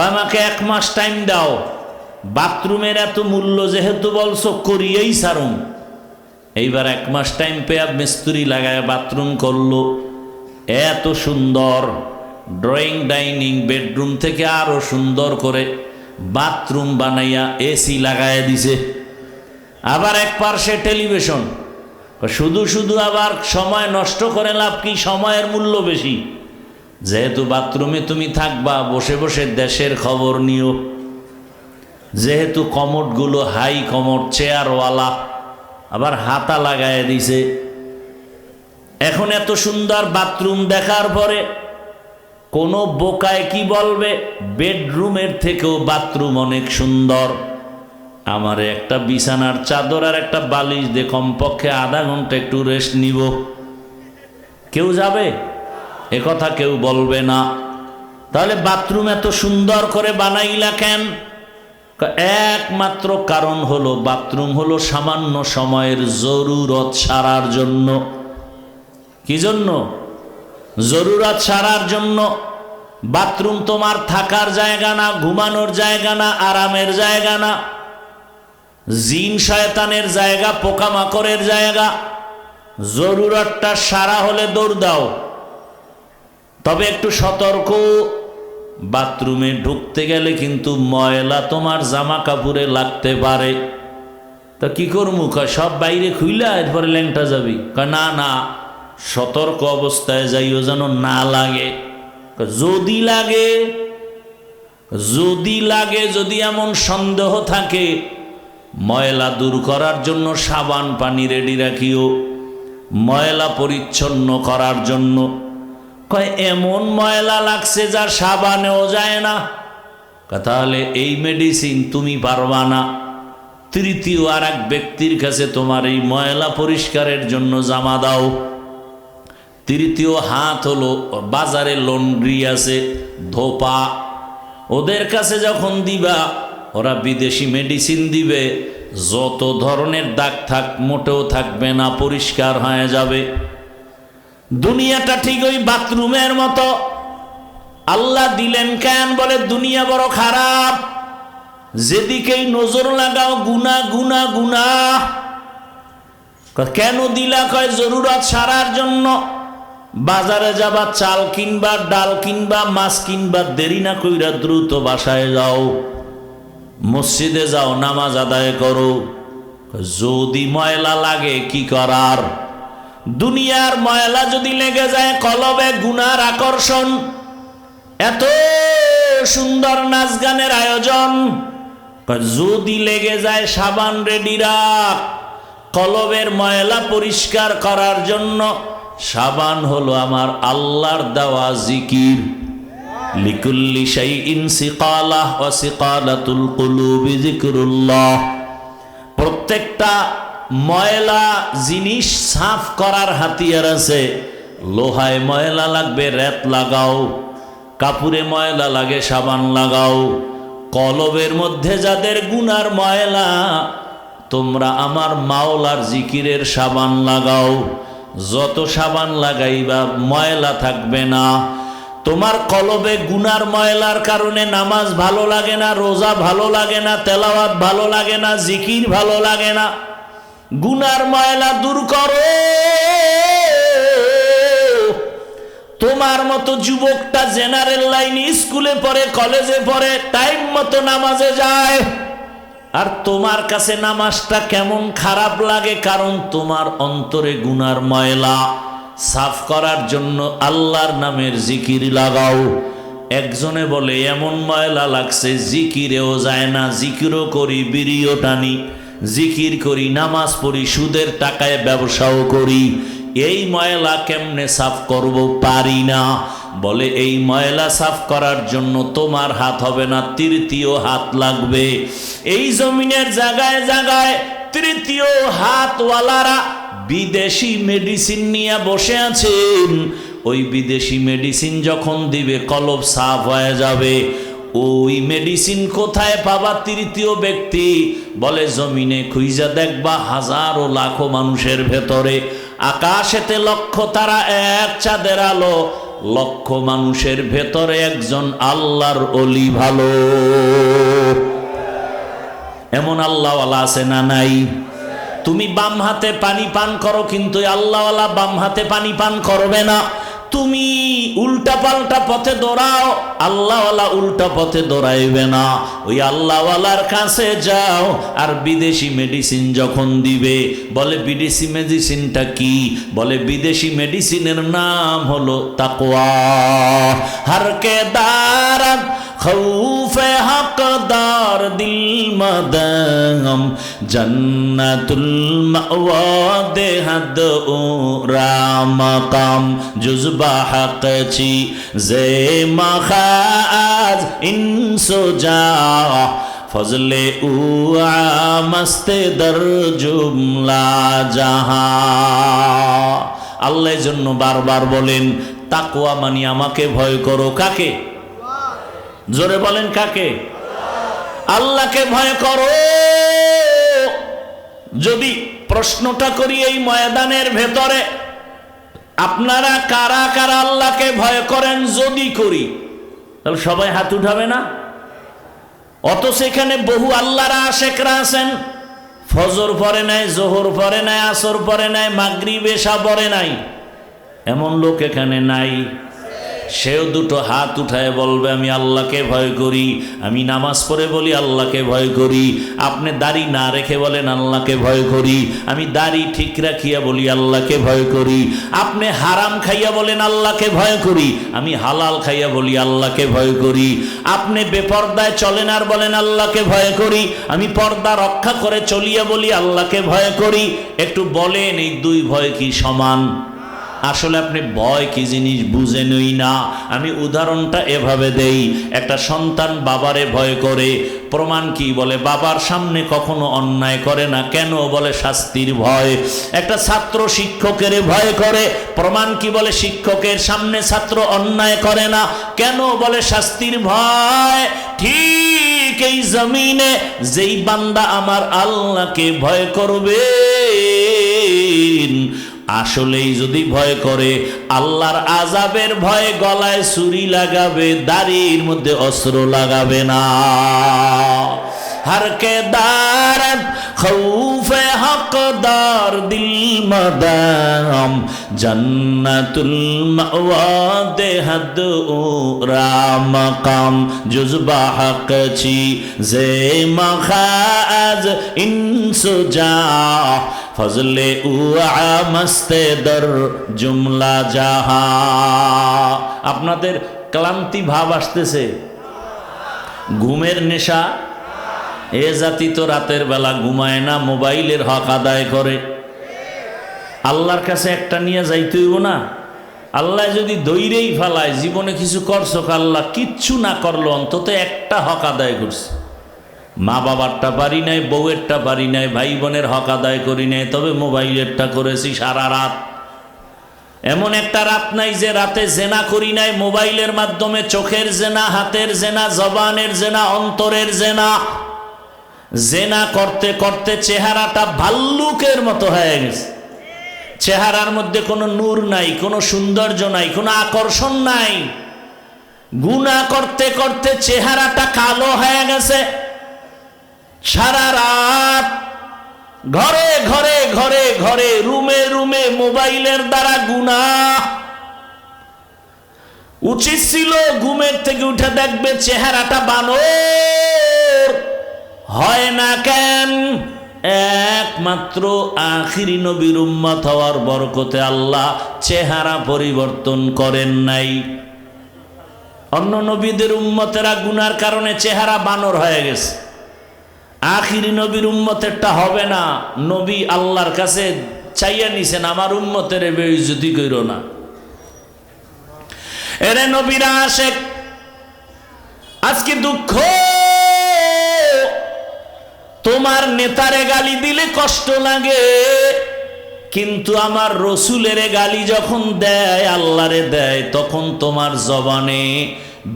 আমাকে 1 মাস টাইম দাও, বাথরুমের এত মূল্য যেহেতু বলছো করিয়েই সারুম। এইবার 1 মাস টাইম পেয়ে মিস্ত্রি লাগায় বাথরুম করলো, এত সুন্দর ড্রয়িং ডাইনিং বেডরুম থেকে আরো সুন্দর করে বাথরুম বানাইয়া এসি লাগাইয়া দিছে। আবার এক পার্শ্বে টেলিভিশন। শুধু শুধু আবার সময় নষ্ট করে লাভ কি? সময়ের মূল্য বেশি। যেহেতু বাথরুমে তুমি থাকবা, বসে বসে দেশের খবর নিও। যেহেতু কমোডগুলো হাই কমোড, চেয়ারওয়ালা, আবার হাতা লাগায় দিছে। এখন এত সুন্দর বাথরুম দেখার পরে কোনো বোকায় কি বলবে? বেডরুমের থেকেও বাথরুম অনেক সুন্দর। আমার একটা বিছানার চাদর আর একটা বালিশ দিয়ে কমপক্ষে আধা ঘন্টা একটু রেস্ট নিব। কেউ যাবে? একথা কেউ বলবে না। তাহলে বাথরুম এত সুন্দর করে বানাইলা কেন? একমাত্র কারণ হলো বাথরুম হলো সামান্য সময়ের জরুরত সারার জন্য। কি জন্য? জরুরত সারার জন্য। বাথরুম তোমার থাকার জায়গা না, ঘুমানোর জায়গা না, আরামের জায়গা না, জিন শয়তানের জায়গা, পোকামাকড়ের জায়গা। জরুরতটা সারা হলে দৌড় দাও। তবে একটু সতর্ক, বাথরুমে ঢুকতে গেলে কিন্তু ময়লা তোমার জামা কাপড়ে লাগতে পারে। তা কি করবো? সব বাইরে খুইলা এরপরে ল্যাংটা যাবি? না না, সতর্ক অবস্থায় যাইও যেন না লাগে। যদি লাগে, যদি এমন সন্দেহ থাকে, ময়লা দূর করার জন্য সাবান পানি রেডি রাখিও, ময়লা পরিচ্ছন্ন করার জন্য। এমন ময়লা লাগছে যা সাবানেও যায় না। তাহলে এই মেডিসিন তুমি পারবা না। তৃতীয় আর এক ব্যক্তির কাছে তোমার এই ময়লা পরিষ্কারের জন্য জামা দাও। তৃতীয় হাত হলো বাজারে লন্ড্রি আছে, ধোপা, ওদের কাছে যখন দিবা, ওরা বিদেশি মেডিসিন দিবে, যত ধরনের দাগ থাক মোটেও থাকবে না, পরিষ্কার হয়ে যাবে। দুনিয়াটা ঠিক ওই বাথরুমের মতো। আল্লাহ দিলেন কেন? বলে দুনিয়া বড় খারাপ, যেদিকেই নজর লাগাও গুনাহ গুনাহ গুনাহ। কেন দিলা? কয় জরুরত সারার জন্য। বাজারে যাবা, চাল কিনবা, ডাল কিনবা, মাছ কিনবা, দেরি না কইরা দ্রুত বাসায় যাও, মসজিদে যাও, নামাজ আদায় করো। যদি ময়লা লাগে কি করার? দুনিয়ার ময়লা যদি লেগে যায় কলবে, গুনার আকর্ষণ। এত সুন্দর নাচ গানের আয়োজন, যদি লেগে যায় সাবান রেডি রাখ। কলবের ময়লা পরিষ্কার করার জন্য সাবান হলো আমার আল্লাহর দেওয়া জিকির। লিকুল্লি শাইইন সিকালাহ ওয়া সিকালাতুল কুলুবি যিকরুল্লাহ। প্রত্যেকটা ময়লা জিনিস সাফ করার হাতিয়ার আছে। লোহায় ময়লা লাগবে, রেত লাগাও। কাপড়ে ময়লা লাগে, সাবান লাগাও। কলবের মধ্যে যাদের গুনার ময়লা, তোমরা আমার মাওলার জিকিরের সাবান লাগাও। যত সাবান লাগাইবা ময়লা থাকবে না। তোমার কলবে গুনার ময়লার কারণে নামাজ ভালো লাগে না, রোজা ভালো লাগে না, তেলাওয়াত ভালো লাগে না, জিকির ভালো লাগে না। গুনার ময়লা দূর করো। তোমার মতো যুবকটা জেনারেল লাইনে স্কুলে পড়ে, কলেজে পড়ে, টাইম মতো নামাজে যায়, আর তোমার কাছে নামাজটা কেমন খারাপ লাগে? কারণ তোমার অন্তরে গুনার ময়লা। সাফ করার জন্য আল্লাহর নামের জিকির লাগাও। একজনে বলে এমন ময়লা লাগছে জিকিরেও যায় না, জিকিরও করি বিড়িও টানি, জিকির করি নামাজ পড়ি সুদের টাকায় ব্যবসাও করি, এই ময়লা কেমনে সাফ করব, পারি না। বলে এই ময়লা সাফ করার জন্য তোমার হাত হবে না, তৃতীয় হাত লাগবে। এই জমিনের জায়গায় জায়গায় তৃতীয় হাতওয়ালারা বিদেশি মেডিসিন নিয়ে বসে আছেন। ওই বিদেশি মেডিসিন যখন দিবে কলব সাফ হয়ে যাবে। ওই মেডিসিন কোথায় পাবা তৃতীয় ব্যক্তি? বলে জমিনে খুঁজা দেখবা হাজারো লাখো মানুষের ভেতরে, আকাশেতে লক্ষ তারা এক চাঁদের আলো, লক্ষ মানুষের ভেতরে একজন আল্লাহর ওলি ভালো। এমন আল্লাহওয়ালা আছে না নাই? তুমি বাম হাতে পানি পান করো, কিন্তু আল্লাহওয়ালা বাম হাতে পানি পান করবে না। তুমি উল্টা পাল্টা পথে দৌড়াও, আল্লাহওয়ালা উল্টা পথে দৌড়াইবে না। ওই আল্লাহওয়ালার কাছে যাও। আর বিদেশি মেডিসিন যখন দিবে, বলে বিদেশি মেডিসিনটা কি? বলে বিদেশি মেডিসিনের নাম হলো তাকওয়া। হরকে দারাত খৌফে হকদার দিল মদম জন্নতুল মাওয়া দেহাদ ও রামকাম জুজবা হক ছি জে মখাজ ইনসুজা ফজলে উ আমস্তে দর জুমলা জাহা। আল্লাহর জন্য বারবার বলেন তাকওয়া মানে আমাকে ভয় করো। কাকে? জোরে বলেন কাকে? আল্লাহকে ভয় করো। যদি প্রশ্নটা করি এই ময়দানের ভেতরে, আপনারা কারা কারা আল্লাহকে ভয় করেন? যদি করি তাহলে সবাই হাত উঠাবে না? অথচ এখানে বহু আল্লাহর আশেকরা আছেন, ফজর পড়ে নাই, জোহর পড়ে নাই, আসর পড়ে নাই, মাগরিব এশা পড়ে নাই, এমন লোক এখানে নাই? সেও দুটো হাত উঠায় বলবে আমি আল্লাহকে ভয় করি। আমি নামাজ পড়ে বলি আল্লাহকে ভয় করি। আপনি দাড়ি না রেখে বলেন আল্লাহকে ভয় করি। আমি দাড়ি ঠিক রাখিয়া বলি আল্লাহকে ভয় করি। আপনি হারাম খাইয়া বলেন আল্লাহকে ভয় করি। আমি হালাল খাইয়া বলি আল্লাহকে ভয় করি। আপনি বেপর্দায় চলেন আর বলেন আল্লাহকে ভয় করি। আমি পর্দা রক্ষা করে চলিয়া বলি আল্লাহকে ভয় করি। একটু বলেন এই দুই ভয় কি সমান? আসলে আপনি ভয় কি জিনিস বুঝেনই না। আমি উদাহরণটা এভাবে দেই। একটা সন্তান বাবারে ভয় করে, প্রমাণ কি? বলে বাবার সামনে কখনো অন্যায় করে না। কেন? বলে শাস্তির ভয়। একটা ছাত্র শিক্ষকের ভয় করে, প্রমাণ কি? বলে শিক্ষকের সামনে ছাত্র অন্যায় করে না। কেন? বলে শাস্তির ভয়। ঠিক এই জমিনে যেই বান্দা আমার আল্লাহকে ভয় করবে, আসলেই যদি ভয় করে, আল্লাহর আযাবের ভয়ে গলায় ছুরি লাগাবে, দাড়ির মধ্যে অস্ত্র লাগাবে না। হরকে দারত খৌফে হকদার দিল মদম জন্নতুল মাওয়া দেহাদ ও রামকাম জুজবা হক ছি জে মখাজ ইনসুজা ফজলে উ আমস্তে দর জুমলা জাহা। আপনাদের ক্লান্তি ভাব আসতেছে? ঘুমের নেশা? এ জাতি তো রাতের বেলা ঘুমায় না, মোবাইলের হক আদায় করে। আল্লাহর কাছে একটা নিয়ে যাইতে হইব না? আল্লাহ যদি দৈরেই ফেলায়, জীবনে কিছু করছো, আল্লাহ কিচ্ছু না করলো, অন্তত একটা হক আদায় করছে। মা বাবারটা পারি নাই, বউয়েরটা পারি নাই, ভাই বোনের হক আদায় করি নাই, তবে মোবাইলেরটা করেছি সারা রাত। এমন একটা রাত নাই যে রাতে জেনা করি নাই। মোবাইলের মাধ্যমে চোখের জেনা, হাতের জেনা, জবানের জেনা, অন্তরের জেনা। জেনা করতে করতে চেহারাটা ভাল্লুকের মতো হয়ে গেছে। চেহারার মধ্যে কোনো নূর নাই, কোনো সৌন্দর্য নাই, কোনো আকর্ষণ নাই। গুনাহ করতে করতে চেহারাটা কালো হয়ে গেছে। সারা রাত ঘরে ঘরে ঘরে ঘরে, রুমে রুমে মোবাইলের দ্বারা গুনাহ। উচিত ছিল ঘুমের থেকে উঠে দেখবে চেহারাটা বানর। হয় না কেন? একমাত্র আখিরি নবীর উম্মত হওয়ার বরকতে আল্লাহ চেহারা পরিবর্তন করেন নাই। অন্য নবীদের উম্মতেরা গুনার কারণে চেহারা বানর হয়ে গেছে, আখিরি নবীর উম্মতেরটা হবে না। নবী আল্লাহর কাছে চাইয়া নিছেন, আমার উম্মতের বেইজ্জতি কইরো না। এরে নবীরা আশেক, আজকে দুঃখ, তোমার নেতারে গালি দিলে কষ্ট লাগে, কিন্তু আমার রসুলের গালি যখন দেয়, আল্লাহরে দেয়, তখন তোমার জবানে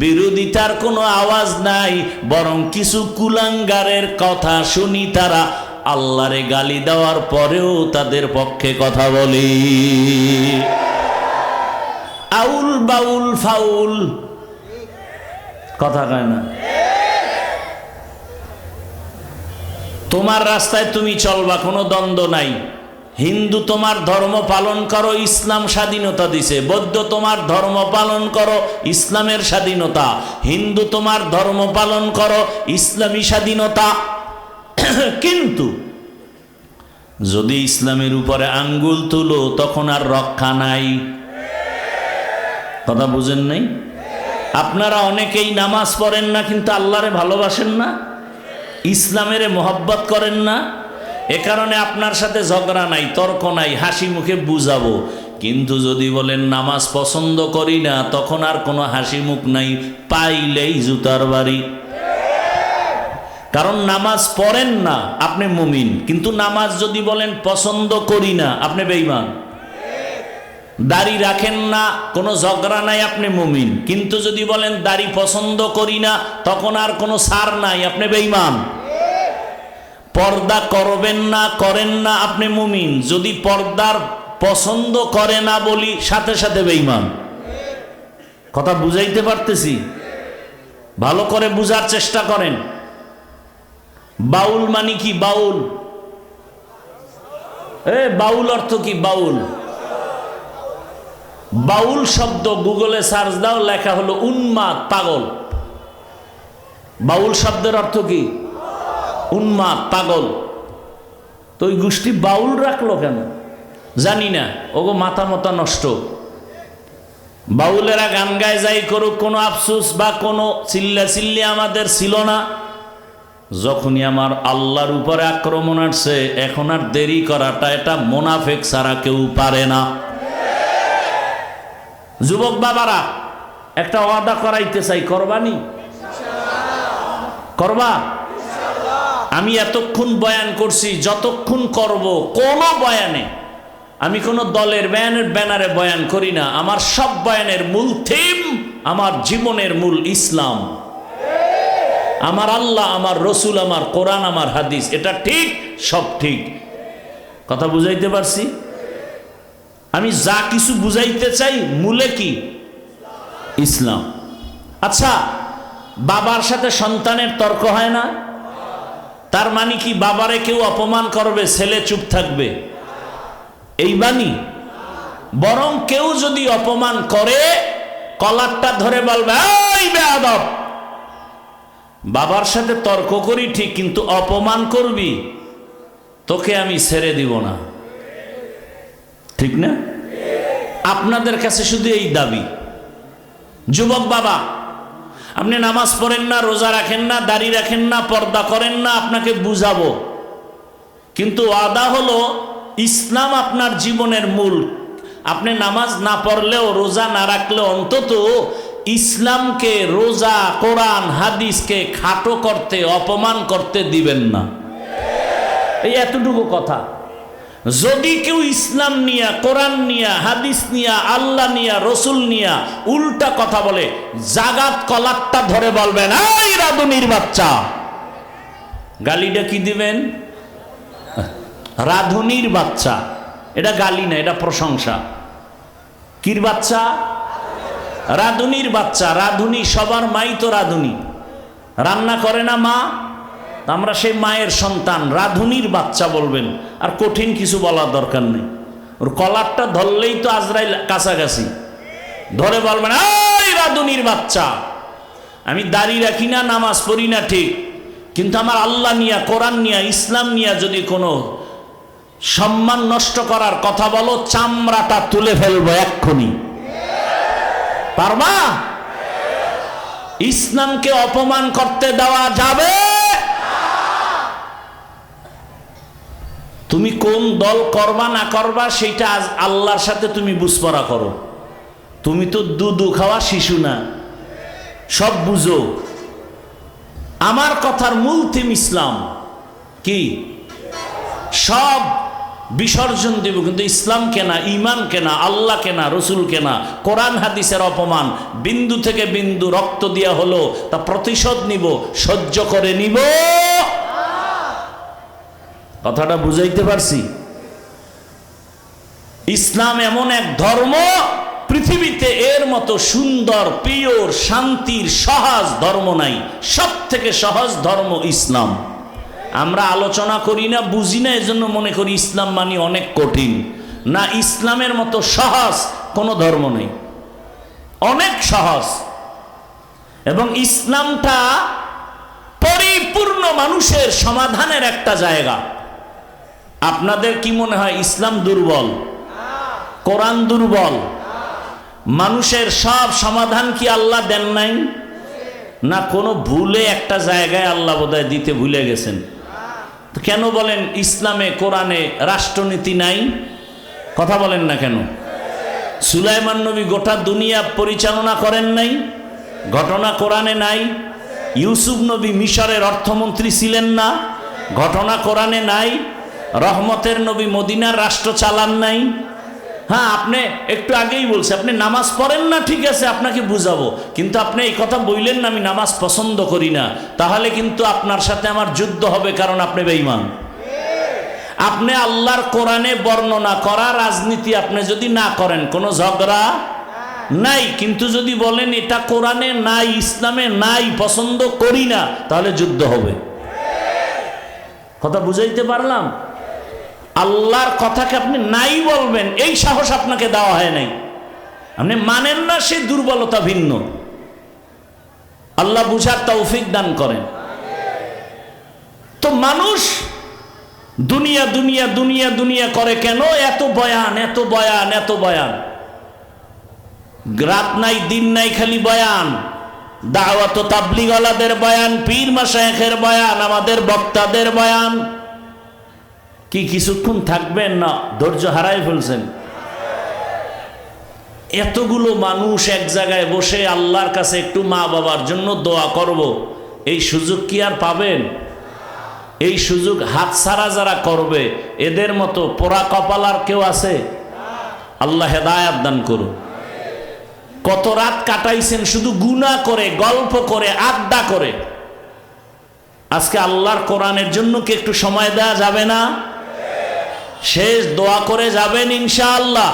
বিরোধিতার কোনো আওয়াজ নাই, বরং কিছু কুলাঙ্গারের কথা শুনি, তারা আল্লাহরে গালি দেওয়ার পরেও তাদের পক্ষে কথা বলি। আউল বাউল ফাউল কথা কয় না। তোমার রাস্তায় তুমি চলবা, কোনো দ্বন্দ্ব নাই। হিন্দু তোমার ধর্ম পালন করো, ইসলাম স্বাধীনতা দিছে। বৌদ্ধ তোমার ধর্ম পালন করো, ইসলামের স্বাধীনতা। হিন্দু তোমার ধর্ম পালন করো, ইসলামী স্বাধীনতা। কিন্তু যদি ইসলামের উপরে আঙ্গুল তুলো, তখন আর রক্ষা নাই। কথা বুঝেন নাই? আপনারা অনেকেই নামাজ পড়েন না, কিন্তু আল্লাহরে ভালোবাসেন না, ইসলামের মহব্বত করেন না। এ কারণে আপনার সাথে ঝগড়া নাই, তর্ক নাই, হাসি মুখে বুঝাবো। কিন্তু যদি বলেন নামাজ পছন্দ করি না, তখন আর কোনো হাসি মুখ নাই, পাইলেই জুতার বাড়ি। কারণ নামাজ পড়েন না, আপনি মুমিন। কিন্তু নামাজ যদি বলেন পছন্দ করি না, আপনি বেঈমান। দাড়ি রাখেন না, কোনো ঝগড়া নাই, আপনি মুমিন। কিন্তু যদি বলেন দাড়ি পছন্দ করি না, তখন আর কোনো ছাড় নাই, আপনি বেঈমান। পর্দা করবেন না, করেন না, আপনি মুমিন। যদি পর্দার পছন্দ করে না বলি, সাথে সাথে বেঈমান। কথা বুঝাইতে পারতেছি? ভালো করে বুঝার চেষ্টা করেন। বাউল মানে কি? বাউল, বাউল অর্থ কি? বাউল, বাউল শব্দ গুগলে সার্চ দাও, লেখা হলো উন্মাদ, পাগল। বাউল শব্দের অর্থ কি? উন্মাদ, পাগল। তো ওই গোষ্ঠী বাউল রাখলো কেন জানি না, ওগো মাথা মতা নষ্ট। বাউলেরা গান গায় যাই করুক, কোনো আফসোস বা কোনো চিল্লা চিল্লি আমাদের ছিল না। যখনই আমার আল্লাহর উপরে আক্রমণ আসছে, এখন আর দেরি করাটা, এটা মোনাফেক ছাড়া কেউ পারে না। যুবক বাবারা, একটা ওয়াদা করাইতে চাই, করবানি? করবা? আমি এতক্ষণ বয়ান করছি, যতক্ষণ করব, কোন বয়ানে আমি কোন দলের ব্যানারে বয়ান করি না। আমার সব বয়ানের মূল থিম, আমার জীবনের মূল ইসলাম, আমার আল্লাহ, আমার রসুল, আমার কোরআন, আমার হাদিস। এটা ঠিক, সব ঠিক। কথা বুঝাইতে পারছি? আমি যা কিছু বুঝাইতে চাই, মূলে কি? ইসলাম। আচ্ছা, বাবার সাথে সন্তানের তর্ক হয় না? তার মানে কি বাবারে কেউ অপমান করবে, ছেলে চুপ থাকবে? এই বাণী? বরং কেউ যদি অপমান করে, কলারটা ধরে বলবে, এই বেয়াদব, বাবার সাথে তর্ক করি ঠিক, কিন্তু অপমান করবি, তোকে আমি ছেড়ে দিব না। ঠিক না? আপনাদের কাছে শুধু এই দাবি। যুবক বাবা, আপনি নামাজ পড়েন না, রোজা রাখেন না, দাড়ি রাখেন না, পর্দা করেন না, আপনাকে বুঝাবো। কিন্তু ওয়াদা হলো, ইসলাম আপনার জীবনের মূল। আপনি নামাজ না পড়লেও, রোজা না রাখলেও, অন্তত ইসলামকে, রোজা, কোরআন, হাদিসকে খাটো করতে, অপমান করতে দিবেন না। এই এতটুকু কথা। যদি কেউ ইসলাম নিয়া, কোরআন নিয়া, হাদিস নিয়া, আল্লাহ নিয়া, রসুল নিয়া উল্টা কথা বলে, জাগাত কলারটা ধরে বলবেন, এই রাধুনির বাচ্চা। গালিটা কি দিবেন? রাধুনির বাচ্চা। এটা গালি না, এটা প্রশংসা। কির বাচ্চা? রাধুনির বাচ্চা। রাধুনি, সবার মাই তো রাধুনি। রান্না করে না মা, আমরা সেই মায়ের সন্তান। রাধুনির বাচ্চা বলবেন, আর কঠিন কিছু বলার দরকার নেই। ওর কলারটা ধরলেই তো আজরাইল কাছাকাছি, ধরে বলবেন, এই রাধুনির বাচ্চা। আমি দাড়ি রাখি না, নামাজ পড়ি না ঠিক, কিন্তু আমার আল্লাহ নিয়া, কোরআন নিয়া, ইসলাম নিয়া যদি কোনো সম্মান নষ্ট করার কথা বলো, চামড়াটা তুলে ফেলবো এক্ষুনি। পারবা? ইসলামকে অপমান করতে দেওয়া যাবে? তুমি কোন দল করবা না করবা সেটা আজ আল্লাহর সাথে তুমি বুঝপড়া করো। তুমি তো দুধু খাওয়া শিশু না, সব বুঝো। আমার কথার মূল থিম ইসলাম। কি? সব বিসর্জন দেব, কিন্তু ইসলাম কেনা, ইমান কেনা, আল্লাহ কেনা, রসুল কেনা, কোরআন হাদিসের অপমান বিন্দু থেকে বিন্দু রক্ত দিয়া হলো তা প্রতিশোধ নিব, সহ্য করে নিব। কথাটা বুঝাইতে পারছি? ইসলাম এমন এক ধর্ম, পৃথিবীতে এর মতো সুন্দর, পিওর, শান্তির, সহজ ধর্ম নাই। সব থেকে সহজ ধর্ম ইসলাম। আমরা আলোচনা করি না, বুঝি না, এজন্য মনে করি ইসলাম মানে অনেক কঠিন। না, ইসলামের মতো সহজ কোনো ধর্ম নেই, অনেক সহজ। এবং ইসলামটা পরিপূর্ণ মানুষের সমাধানের একটা জায়গা। আপনাদের কি মনে হয় ইসলাম দুর্বল? কোরআন দুর্বল? মানুষের সব সমাধান কি আল্লাহ দেন নাই? না, কোনো ভুলে একটা জায়গায় আল্লাহ বোধহয় দিতে ভুলে গেছেন। তো কেন বলেন ইসলামে, কোরআনে রাষ্ট্রনীতি নাই? কথা বলেন না কেন? সুলাইমান নবী গোটা দুনিয়া পরিচালনা করেন নাই? ঘটনা কোরআনে নাই? ইউসুফ নবী মিশরের অর্থমন্ত্রী ছিলেন না? ঘটনা কোরআনে নাই? রহমতের নবী মদিনার রাষ্ট্র চালান নাই? হ্যাঁ, আপনি একটু আগেই বলছে আপনি নামাজ পড়েন না, ঠিক আছে, আপনাকে বুঝাবো, কিন্তু আপনি এই কথা বললেন না আমি নামাজ পছন্দ করি না, তাহলে কিন্তু আপনার সাথে আমার যুদ্ধ হবে, কারণ আপনি বেঈমান। আপনি আল্লাহর কোরআনে বর্ণনা করা রাজনীতি আপনি যদি না করেন, কোনো ঝগড়া নাই, কিন্তু যদি বলেন এটা কোরআনে নাই, ইসলামে নাই, পছন্দ করি না, তাহলে যুদ্ধ হবে। কথা বুঝাইতে পারলাম? আল্লাহর কথাকে আপনি নাই বলবেন, এই সাহস আপনাকে দেওয়া হয় নাই। আপনি মানেন না, সে দুর্বলতা ভিন্ন। আল্লাহ বুঝার তৌফিক দান করেন। তো মানুষ দুনিয়া দুনিয়া দুনিয়া দুনিয়া করে কেন? এত বয়ান, এত বয়ান, এত বয়ান, রাত নাই দিন নাই খালি বয়ান। দাওয়াত ও তাবলীগওয়ালাদের বয়ান, পীর মাশায়েখের বয়ান, আমাদের বক্তাদের বয়ান। কি কিছুক্ষণ থাকবেন না? ধৈর্য হারাই ফেলছেন। এতগুলো মানুষ এক জায়গায় বসে আল্লাহর কাছে একটু মা বাবার জন্য দোয়া করব, এই সুযোগ কি আর পাবেন? এই সুযোগ হাতছাড়া যারা করবে, এদের মতো পোড়া কপাল আর কেউ আছে? আল্লাহ হেদায়াত দান করুন। কত রাত কাটাইছেন শুধু গুনাহ করে, গল্প করে, আড্ডা করে। আজকে আল্লাহর কোরআনের জন্য কি একটু সময় দেওয়া যাবে না? শেষ দোয়া করে যাবেন ইনশাআল্লাহ।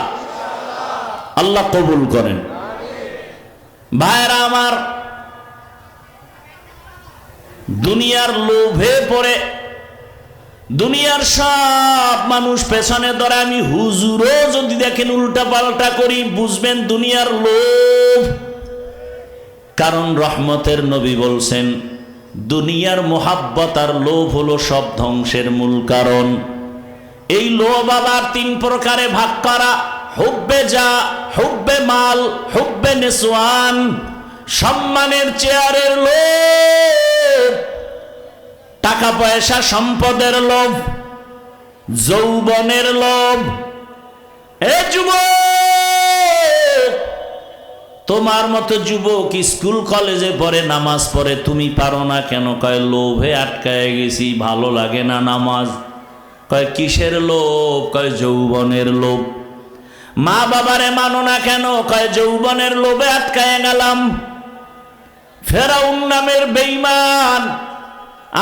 আল্লাহ কবুল করেন। ভাইরা আমার, দুনিয়ার লোভে পড়ে দুনিয়ার সব মানুষ পেছনে ধরে, আমি হুজুরও যদি দেখেন উল্টা পাল্টা করি, বুঝবেন দুনিয়ার লোভ। কারণ রহমতের নবী বলছেন দুনিয়ার মোহাব্বত আর লোভ হলো সব ধ্বংসের মূল কারণ। এই লোভ আবার তিন প্রকারে ভাগ করা: হুব্বে যা, হুব্বে মাল, হুব্বে নিসওয়ান। সম্মানের চেয়ারের লোভ, টাকা পয়সা সম্পদের লোভ, যৌবনের লোভ। এ যুবক, তোমার মতো যুবক স্কুল কলেজে পড়ে, নামাজ পড়ে, তুমি পারো না কেন? কয় লোভে আটকায় গেছি, ভালো লাগে না নামাজ। কয় কিসের লোভ? কয় যৌবনের লোভ। মা বাবারে মানো না কেন? কয় যৌবনের লোভে আটকায় গেলাম। ফেরাউন নামের বেঈমান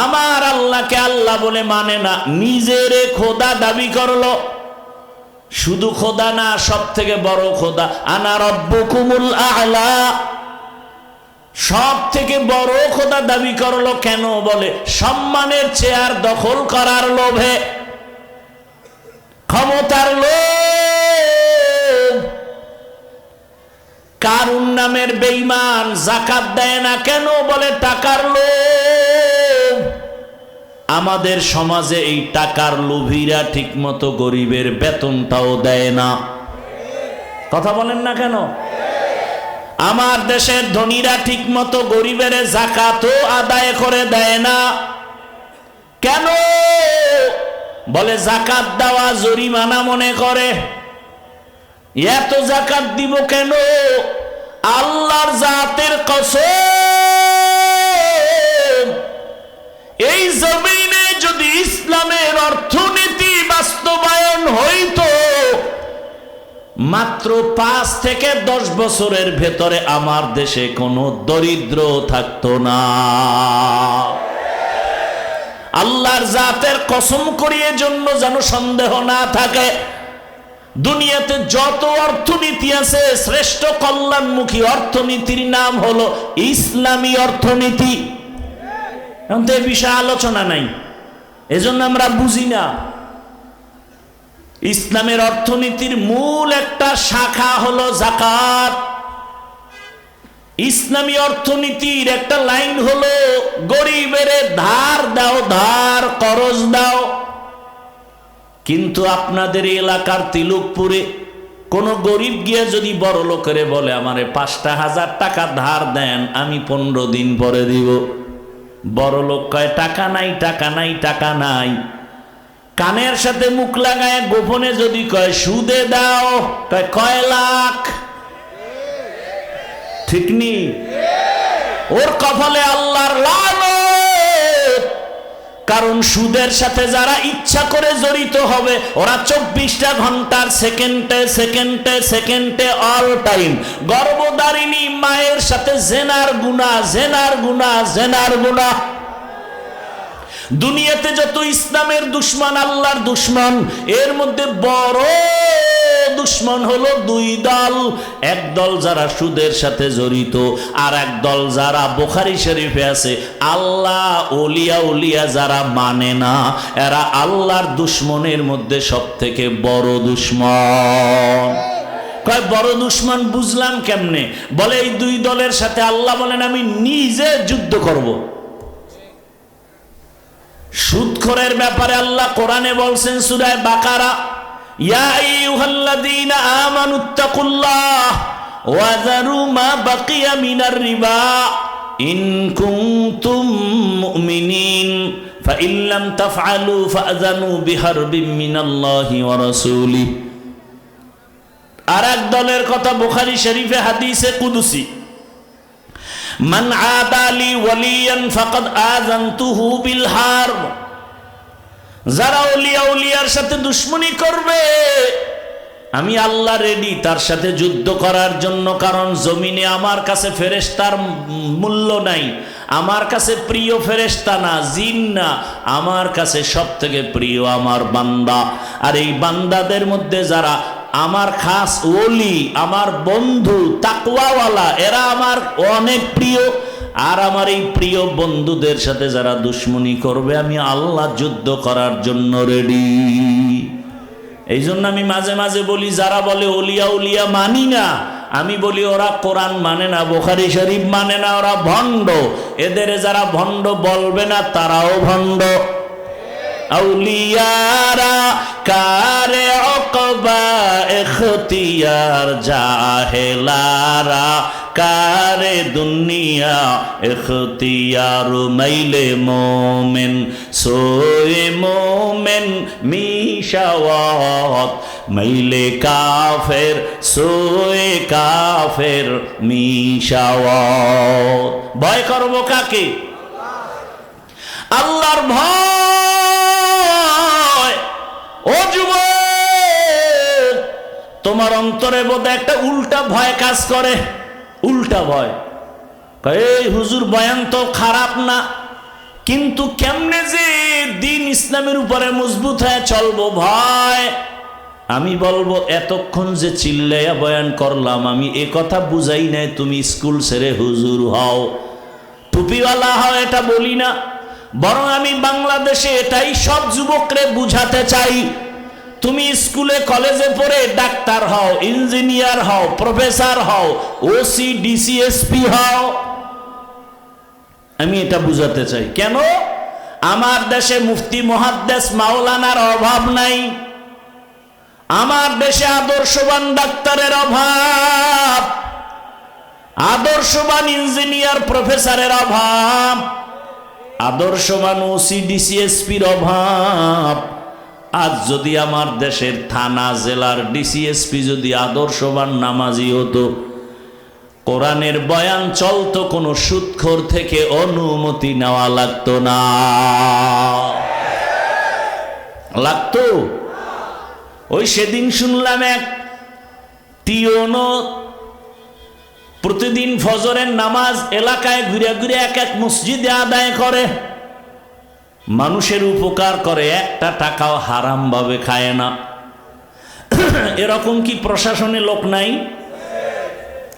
আমার আল্লাহকে আল্লাহ বলে মানে না, নিজেরে খোদা দাবি করলো। শুধু খোদা না, সব থেকে বড় খোদা, আনা রব্বুকুমুল আ'লা, সব থেকে বড় খোদা দাবি করলো। কেন? বলে সম্মানের চেয়ার দখল করার লোভে, ক্ষমতার লোভ। কারুন নামের বেঈমান যাকাত দেয় না কেন? বলে টাকার লোভ। আমাদের সমাজে এই টাকার লোভীরা ঠিকমতো গরিবের বেতনটাও দেয় না। কথা বলেন না কেন? আমার দেশের ধনীরা ঠিক মতো গরিবের যাকাতও আদায় করে দেয় না। কেন? বলে যাকাত দেওয়া জরিমানা মনে করে। এত যাকাত দিব কেন? আল্লাহর জাতের কসম, এই জমিনে যদি ইসলামের অর্থনীতি বাস্তবায়ন হইতো, মাত্র 5 থেকে 10 বছরের ভেতরে আমার দেশে কোনো দরিদ্র থাকতো না। আল্লাহর জাতের কসম করিয়ে জন্য যেন সন্দেহ না থাকে, দুনিয়াতে যত অর্থনীতি আছে শ্রেষ্ঠ কল্যাণমুখী অর্থনীতির নাম হলো ইসলামী অর্থনীতি। এখন তো এই বিষয়ে আলোচনা নাই, এজন্য আমরা বুঝি না। ইসলামের অর্থনীতির মূল একটা শাখা হলো যাকাত। ইসলামী অর্থনীতির একটা লাইন হলো গরিবের ধার দাও, ধার করজ দাও। কিন্তু আপনাদের এলাকার তিলকপুরে কোন গরিব গিয়ে যদি বড় লোকের বলে আমারে 5,000 টাকা ধার দেন, আমি 15 দিন পরে দিব, বড় লোক কয় টাকা নাই, টাকা নাই, টাকা নাই। কানের সাথে মুখ লাগায় গোপনে যদি কয় সুদে দাও, কয় লাখ। ঠিক নি? ওর কপালে আল্লাহর লানত। কারণ সুদের সাথে যারা ইচ্ছা করে জড়িত হবে, ওরা 24টা ঘন্টার সেকেন্ডে সেকেন্ডে সেকেন্ডে অল টাইম গর্ভধারিণী মায়ের সাথে জেনার গুনাহ, জেনার গুনাহ, জেনার গুনাহ। দুনিয়াতে যত ইসলামের দুশ্মন, আল্লাহর দুশ্মন, এর মধ্যে বড় দুশ্মন হলো 2 দল। এক দল যারা সুদের সাথে জড়িত, আর এক দল যারা বুখারী শরীফে আছে আল্লাহ ওলিয়া উলিয়া যারা মানে না, এরা আল্লাহর দুশ্মনের মধ্যে সবথেকে বড় দুশ্মন। কয় বড় দুশ্মন বুঝলাম কেমনে? বলে এই 2 দলের সাথে আল্লাহ বলেন আমি নিজে যুদ্ধ করব। সুদখোরের ব্যাপারে আল্লাহ কোরআনে বলছেন সূরা বাকারা, ইয়া আইয়ুহাল্লাযীনা আমানুত্তাকুল্লাহ ওয়া যারু মা বাকিয়া মিনার রিবা ইন কুনতুম মুমিনিন ফাইন লাম তাফআলু ফাআযানু বিহারবিন মিনাল্লাহি ওয়া রাসূলিহি। আর এক দলের কথা বুখারী শরীফে হাদিসে কুদসি, মান আদালি ওয়ালিয়ান ফাকাদ আযানতুহু বিল হারব। যারা ওলিয়া উলিয়ার সাথে দুশমনি করবে, আমি আল্লাহ রেডি তার সাথে যুদ্ধ করার জন্য। কারণ জমিনে আমার কাছে ফেরেশতার মূল্য নাই, আমার কাছে প্রিয় ফেরেশতা না, জিন না, আমার কাছে সবথেকে প্রিয় আমার বান্দা। আর এই বান্দাদের মধ্যে যারা আমার খাস ওলি, আমার বন্ধু তাকওয়াওয়ালা, এরা আমার অনেক প্রিয়। আর আমার এই প্রিয় বন্ধুদের সাথে যারা দুশমনি করবে, আমি আল্লাহ যুদ্ধ করার জন্য রেডি। এই জন্য আমি মাঝে মাঝে বলি, যারা বলে ওলিয়া উলিয়া মানি না, আমি বলি ওরা কোরআন মানে না, বুখারী শরীফ মানে না, ওরা ভণ্ড। এদের যারা ভণ্ড বলবে না, তারাও ভণ্ড। আউলিয়ারা কারে ওকবা ইখতিয়ার, জাহেলারা কারে দুনিয়া ইখতিয়ার। মাইলে মোমেন সোয়ে মোমেন মিশাওয়াত, মাইলে কাফের সোয়ে কাফের মিশাওয়াত। ভয় করবো কাকে? আল্লাহর ভয়। ও যুবক, তোমার অন্তরে বোধহয় একটা উল্টা ভয় কাজ করে। উল্টা ভয়। এই হুজুর বয়ান তো খারাপ না, কিন্তু কেমনে যে দিন ইসলামের উপরে মজবুত হয়ে চলবো ভয়। আমি বলবো, এতক্ষণ যে চিল্লাইয়া বয়ান করলাম, আমি এ কথা বুঝাই নাই তুমি স্কুল ছেড়ে হুজুর হও, টুপিওয়ালা হও, এটা বলি না। বরং আমি বাংলাদেশে এটাই সব যুবকরে বুঝাতে চাই, তুমি স্কুলে কলেজে পড়ে ডাক্তার হও, ইঞ্জিনিয়ার হও, প্রফেসর হও, ওসি ডিসি এসপি হও। আমি এটা বুঝাতে চাই। কেন? আমার দেশে মুফতি মুহাদ্দিস মাওলানার অভাব নাই, আমার দেশে আদর্শবান ডাক্তারের অভাব। আদর্শবান ইঞ্জিনিয়ার প্রফেসরের অভাব, আদর্শবান ওসি ডিসিএসপির অভাব। আজ যদি আমার দেশের থানা জেলার ডিসিএসপি যদি আদর্শবান নামাজি হতো, কোরআনের বয়ান চলতো, কোনো সুদখোর থেকে অনুমতি নেওয়া লাগতো না। লাগতো? ওই সেদিন শুনলাম এক টিওনো প্রতিদিন ফজরের নামাজ এলাকায় ঘুরে ঘুরে এক এক মসজিদে আদায় করে, মানুষের উপকার করে, একটা টাকাও হারাম ভাবে খায় না। এরকম কি প্রশাসনে লোক নাই?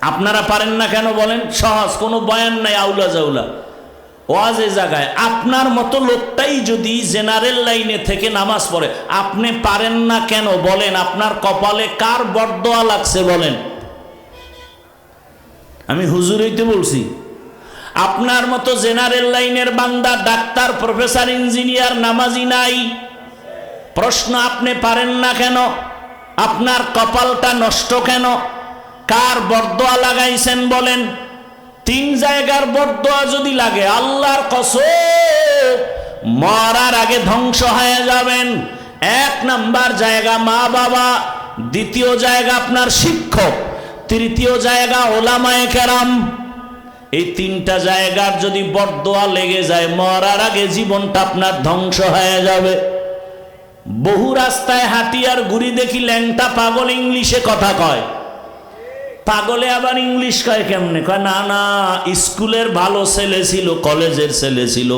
আপনারা পারেন না কেন বলেন? সহজ, কোনো বয়ান নাই, আউলা জাউলা ওয়াজে জায়গায় আপনার মতো লোকটাই যদি জেনারেল লাইনে থেকে নামাজ পড়ে, আপনি পারেন না কেন বলেন? আপনার কপালে কার বরদোয়া লাগছে বলেন? আমি হুজুর হইতে বলছি। আপনার মতো জেনারেল লাইনের বান্দা, ডাক্তার, প্রফেসর, ইঞ্জিনিয়ার নামাজি নাই। প্রশ্ন, আপনি পারেন না কেন? আপনার কপালটা নষ্ট কেন? কার বরদোয়া লাগাইছেন বলেন? 3 জায়গার বরদোয়া যদি লাগে, আল্লাহর কসম মরার আগে ধ্বংস হয়ে যাবেন। 1 নাম্বার জায়গা মা বাবা, 2য় জায়গা আপনার শিক্ষক, 3য় জায়গা ওলামায়ে কেরাম। এই 3টা জায়গার যদি বরদোয়া লেগে যায়, মরার আগে জীবনটা আপনার ধ্বংস হয়ে যাবে। বহু রাস্তায় হাঁটি আর ঘুরি দেখি ল্যাংটা পাগল ইংলিশে কথা কয়। পাগলে আবার ইংলিশ কয় কেমনে? কয় না না, স্কুলের ভালো ছেলে ছিল, কলেজের ছেলে ছিল,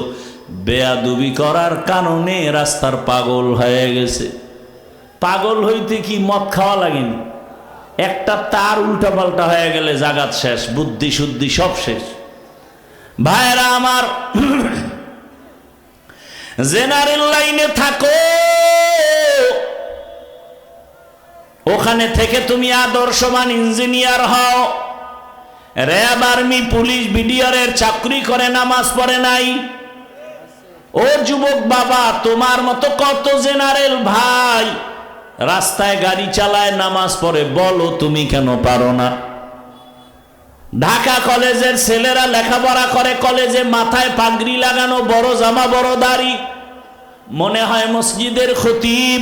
বেয়াদবি করার কারণে রাস্তার পাগল হয়ে গেছে। পাগল হইতে কি মদ খাওয়া লাগেনি? একটা তার উল্টা পাল্টা হয়ে গেলে জাগাত শেষ, বুদ্ধি শুদ্ধি সব শেষ। ভাইরা আমার, জেনারেল লাইনে থাকো, ওখানে থেকে তুমি আদর্শবান ইঞ্জিনিয়ার হও। র্যাব, আর্মি, পুলিশ, বিডিআরের চাকরি করে নামাজ পড়ে নাই। ও যুবক বাবা, তোমার মতো কত জেনারেল ভাই রাস্তায় গাড়ি চালায়, নামাজ পড়ে, বলো তুমি কেন পারো না? ঢাকা কলেজের ছেলেরা লেখাপড়া করে, কলেজে মাথায় পাগড়ি লাগানো, বড় জামা, বড় দাড়ি, মনে হয় মসজিদের খতিব।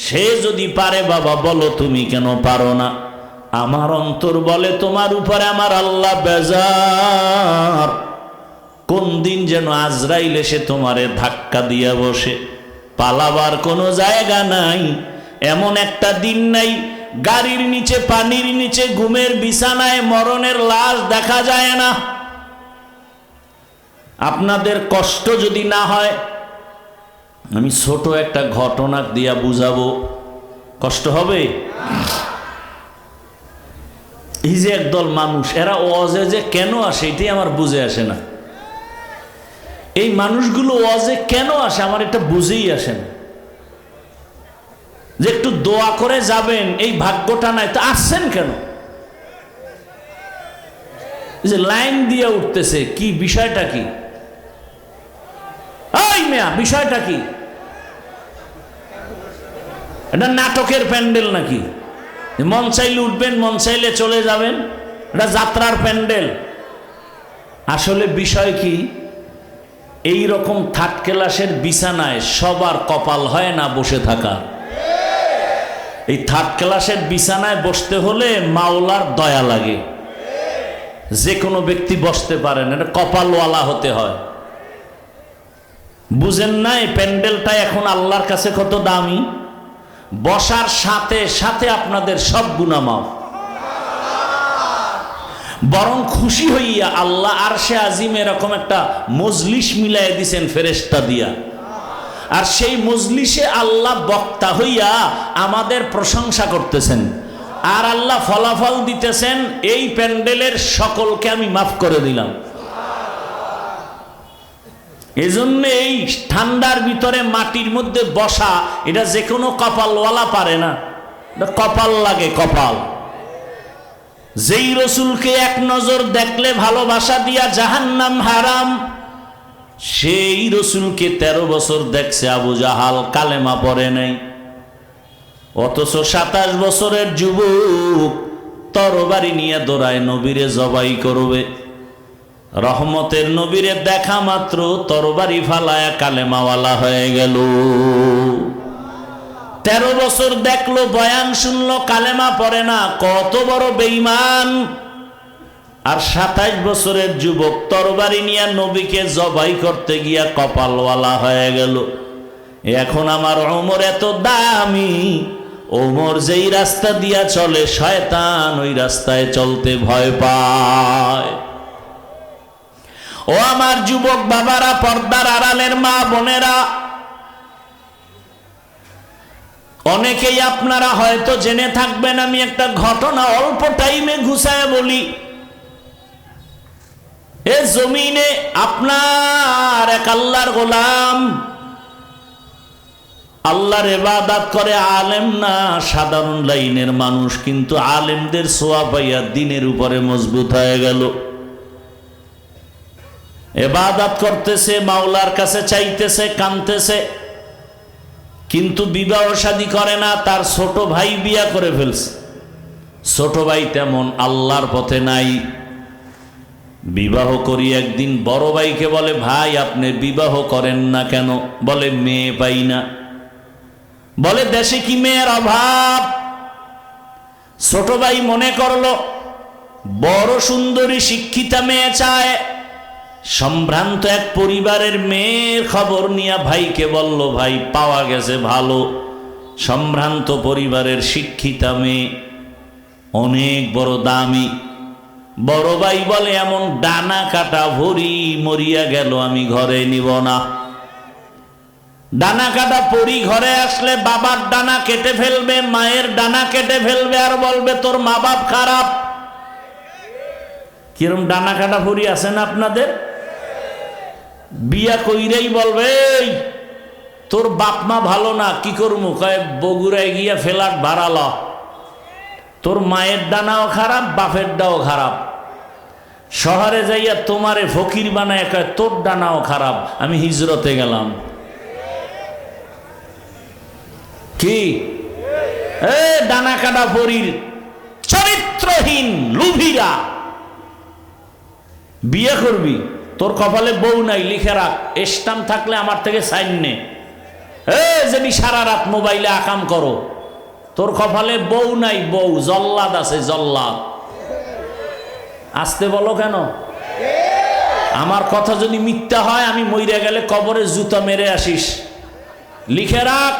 সে যদি পারে, বাবা বলো তুমি কেন পারো না? আমার অন্তর বলে তোমার উপরে আমার আল্লাহ বেজার। কোন দিন যেন আজরাইল এসে তোমারে ধাক্কা দিয়া বসে, পালাবার কোনো জায়গা নাই। এমন একটা দিন নাই গাড়ির নিচে, পানির নিচে, ঘুমের বিছানায় মরণের লাশ দেখা যায় না। আপনাদের কষ্ট যদি না হয়, আমি ছোট একটা ঘটনা দিয়া বুঝাবো। কষ্ট হবে? এই যে একদল মানুষ, এরা ওয়াজে যে কেন আসে এটাই আমার বুঝে আসে না। এই মানুষগুলো ওয়াজে কেন আসে আমার এটা বুঝেই আসে না। যে একটু দোয়া করে যাবেন, এই ভাগ্যটা নাই, তো আসছেন কেন? যে লাইন দিয়ে উঠতেছে, কি বিষয়টা কি? ওই মেয়া, বিষয়টা কি? এটা নাটকের প্যান্ডেল নাকি? মন চাইলে উঠবেন, মন চাইলে চলে যাবেন, এটা যাত্রার প্যান্ডেল? আসলে বিষয় কি? এই রকম থার্ড ক্লাসের বিছানায় সবার কপাল হয় না বসে থাকা। এই থার্ড ক্লাসের বিছানায় বসতে হলে মাওলার দয়া লাগে। যে কোনো ব্যক্তি বসতে পারেন, এটা কপালওয়ালা হতে হয়। বুঝেন না এই প্যান্ডেলটা এখন আল্লাহর কাছে কত দামি? বসার সাথে সাথে আপনাদের সব গুনাহ মাফ। বরং খুশি হইয়া আল্লাহ আরশে আজিম এরকম একটা মজলিস মিলাই দিছেন ফেরেশতা দিয়া। আর সেই মজলিসে আল্লাহ বক্তা হইয়া আমাদের প্রশংসা করতেছেন, আর আল্লাহ ফলাফল দিতেছেন, এই প্যান্ডেলের সকলকে আমি মাফ করে দিলাম। এজন্য এই ঠান্ডার ভিতরে মাটির মধ্যে বসা, এটা যে কোনো কপালওয়ালা পারে না, এটা কপাল লাগে, কপাল। যেই রসুলকে এক নজর দেখলে ভালোবাসা দিয়া জাহান্নাম হারাম, সেই রসুলকে 13 বছর দেখছে আবু জাহাল, কালেমা পড়ে নাই। অথচ 27 বছরের যুবক তরবারি নিয়ে দৌড়ায় নবীরে জবাই করবে। রহমতের নবীরে দেখা মাত্র তরবারি ফালায়া কালেমাওয়ালা হয়ে গেল। 13 বছর দেখলো, বয়ান শুনলো, কালেমা পড়ে না, কত বড় বেঈমান। আর 27 বছরের যুবক তরবারি নিয়ে নবীকে জবাই করতে গিয়া কপালওয়ালা হয়ে গেল। এখন আমার ওমর এত দামি, ওমর যেই রাস্তা দিয়া চলে শয়তান ওই রাস্তায় চলতে ভয় পায়। ও আমার যুবক বাবারা, পর্দার আড়ালের মা বোনেরা, অনেকেই আপনারা হয়তো জেনে থাকবেন, আমি একটা ঘটনা অল্প টাইমে ঘুষায় বলি। এ জমিনে আপনার এক আল্লাহর গোলাম, আল্লাহর ইবাদত করে, আলেম না, সাধারণ লাইনের মানুষ, কিন্তু আলেমদের ছোঁয়া পাইয়া দিনের উপরে মজবুত হয়ে গেল। ইবাদত করতেছে, মাওলার কাছে চাইতেছে, কাঁদতেছে, কিন্তু বিবাহ শাদী করে না। তার ছোট ভাই বিয়া করে ফেলছে। ছোট ভাই তেমন আল্লাহর পথে নাই। বিবাহ করি একদিন বড় ভাইকে বলে, ভাই আপনি বিবাহ করেন না কেন? বলে মেয়ে পাই না। বলে দেশে কি মেয়ের অভাব? ছোট ভাই মনে করলো বড় সুন্দরী শিক্ষিতা মেয়ে চায়। সম্ভ্রান্ত এক পরিবারের মেয়ের খবর নিয়ে ভাইকে বলল, ভাই পাওয়া গেছে ভালো সম্ভ্রান্ত পরিবারের শিক্ষিতা মেয়ে, অনেক বড় দামি। বড় ভাই বলে, এমন ডানা কাটা ভরি মরিয়া গেল, আমি ঘরে নিব না। ডানা কাটা পরি ঘরে আসলে বাবার ডানা কেটে ফেলবে, মায়ের ডানা কেটে ফেলবে, আর বলবে তোর মা বাপ খারাপ। কিরম ডানা কাটা পরি আছে না আপনাদের? বিয়া কইরেই বলবে, এই তোর বাপ মা ভালো না, কি করবো? কয় বগুড়ায় গিয়া ফ্ল্যাট ভাড়াল। তোর মায়ের ডানাও খারাপ, বাপের ডাও খারাপ। শহরে যাইয়া তোমারে ফকির বানায় কয় তোর ডানাও খারাপ, আমি হিজরতে গেলাম। কি এ ডানা কাটা পরীর চরিত্রহীন লুভিরা বিয়ে করবি? তোর কপালে বউ নাই, লিখে রাখ, স্টাম্প থাকলে আমার থেকে সাইন নে। যদি সারা রাত মোবাইলে আকাম করো, তোর কপালে বউ নাই, বউ জল্লাদ আছে, জল্লাদ। আসতে বলো কেন? আমার কথা যদি মিথ্যা হয়, আমি মইরা গেলে কবরে জুতা মেরে আসিস। লিখে রাখ,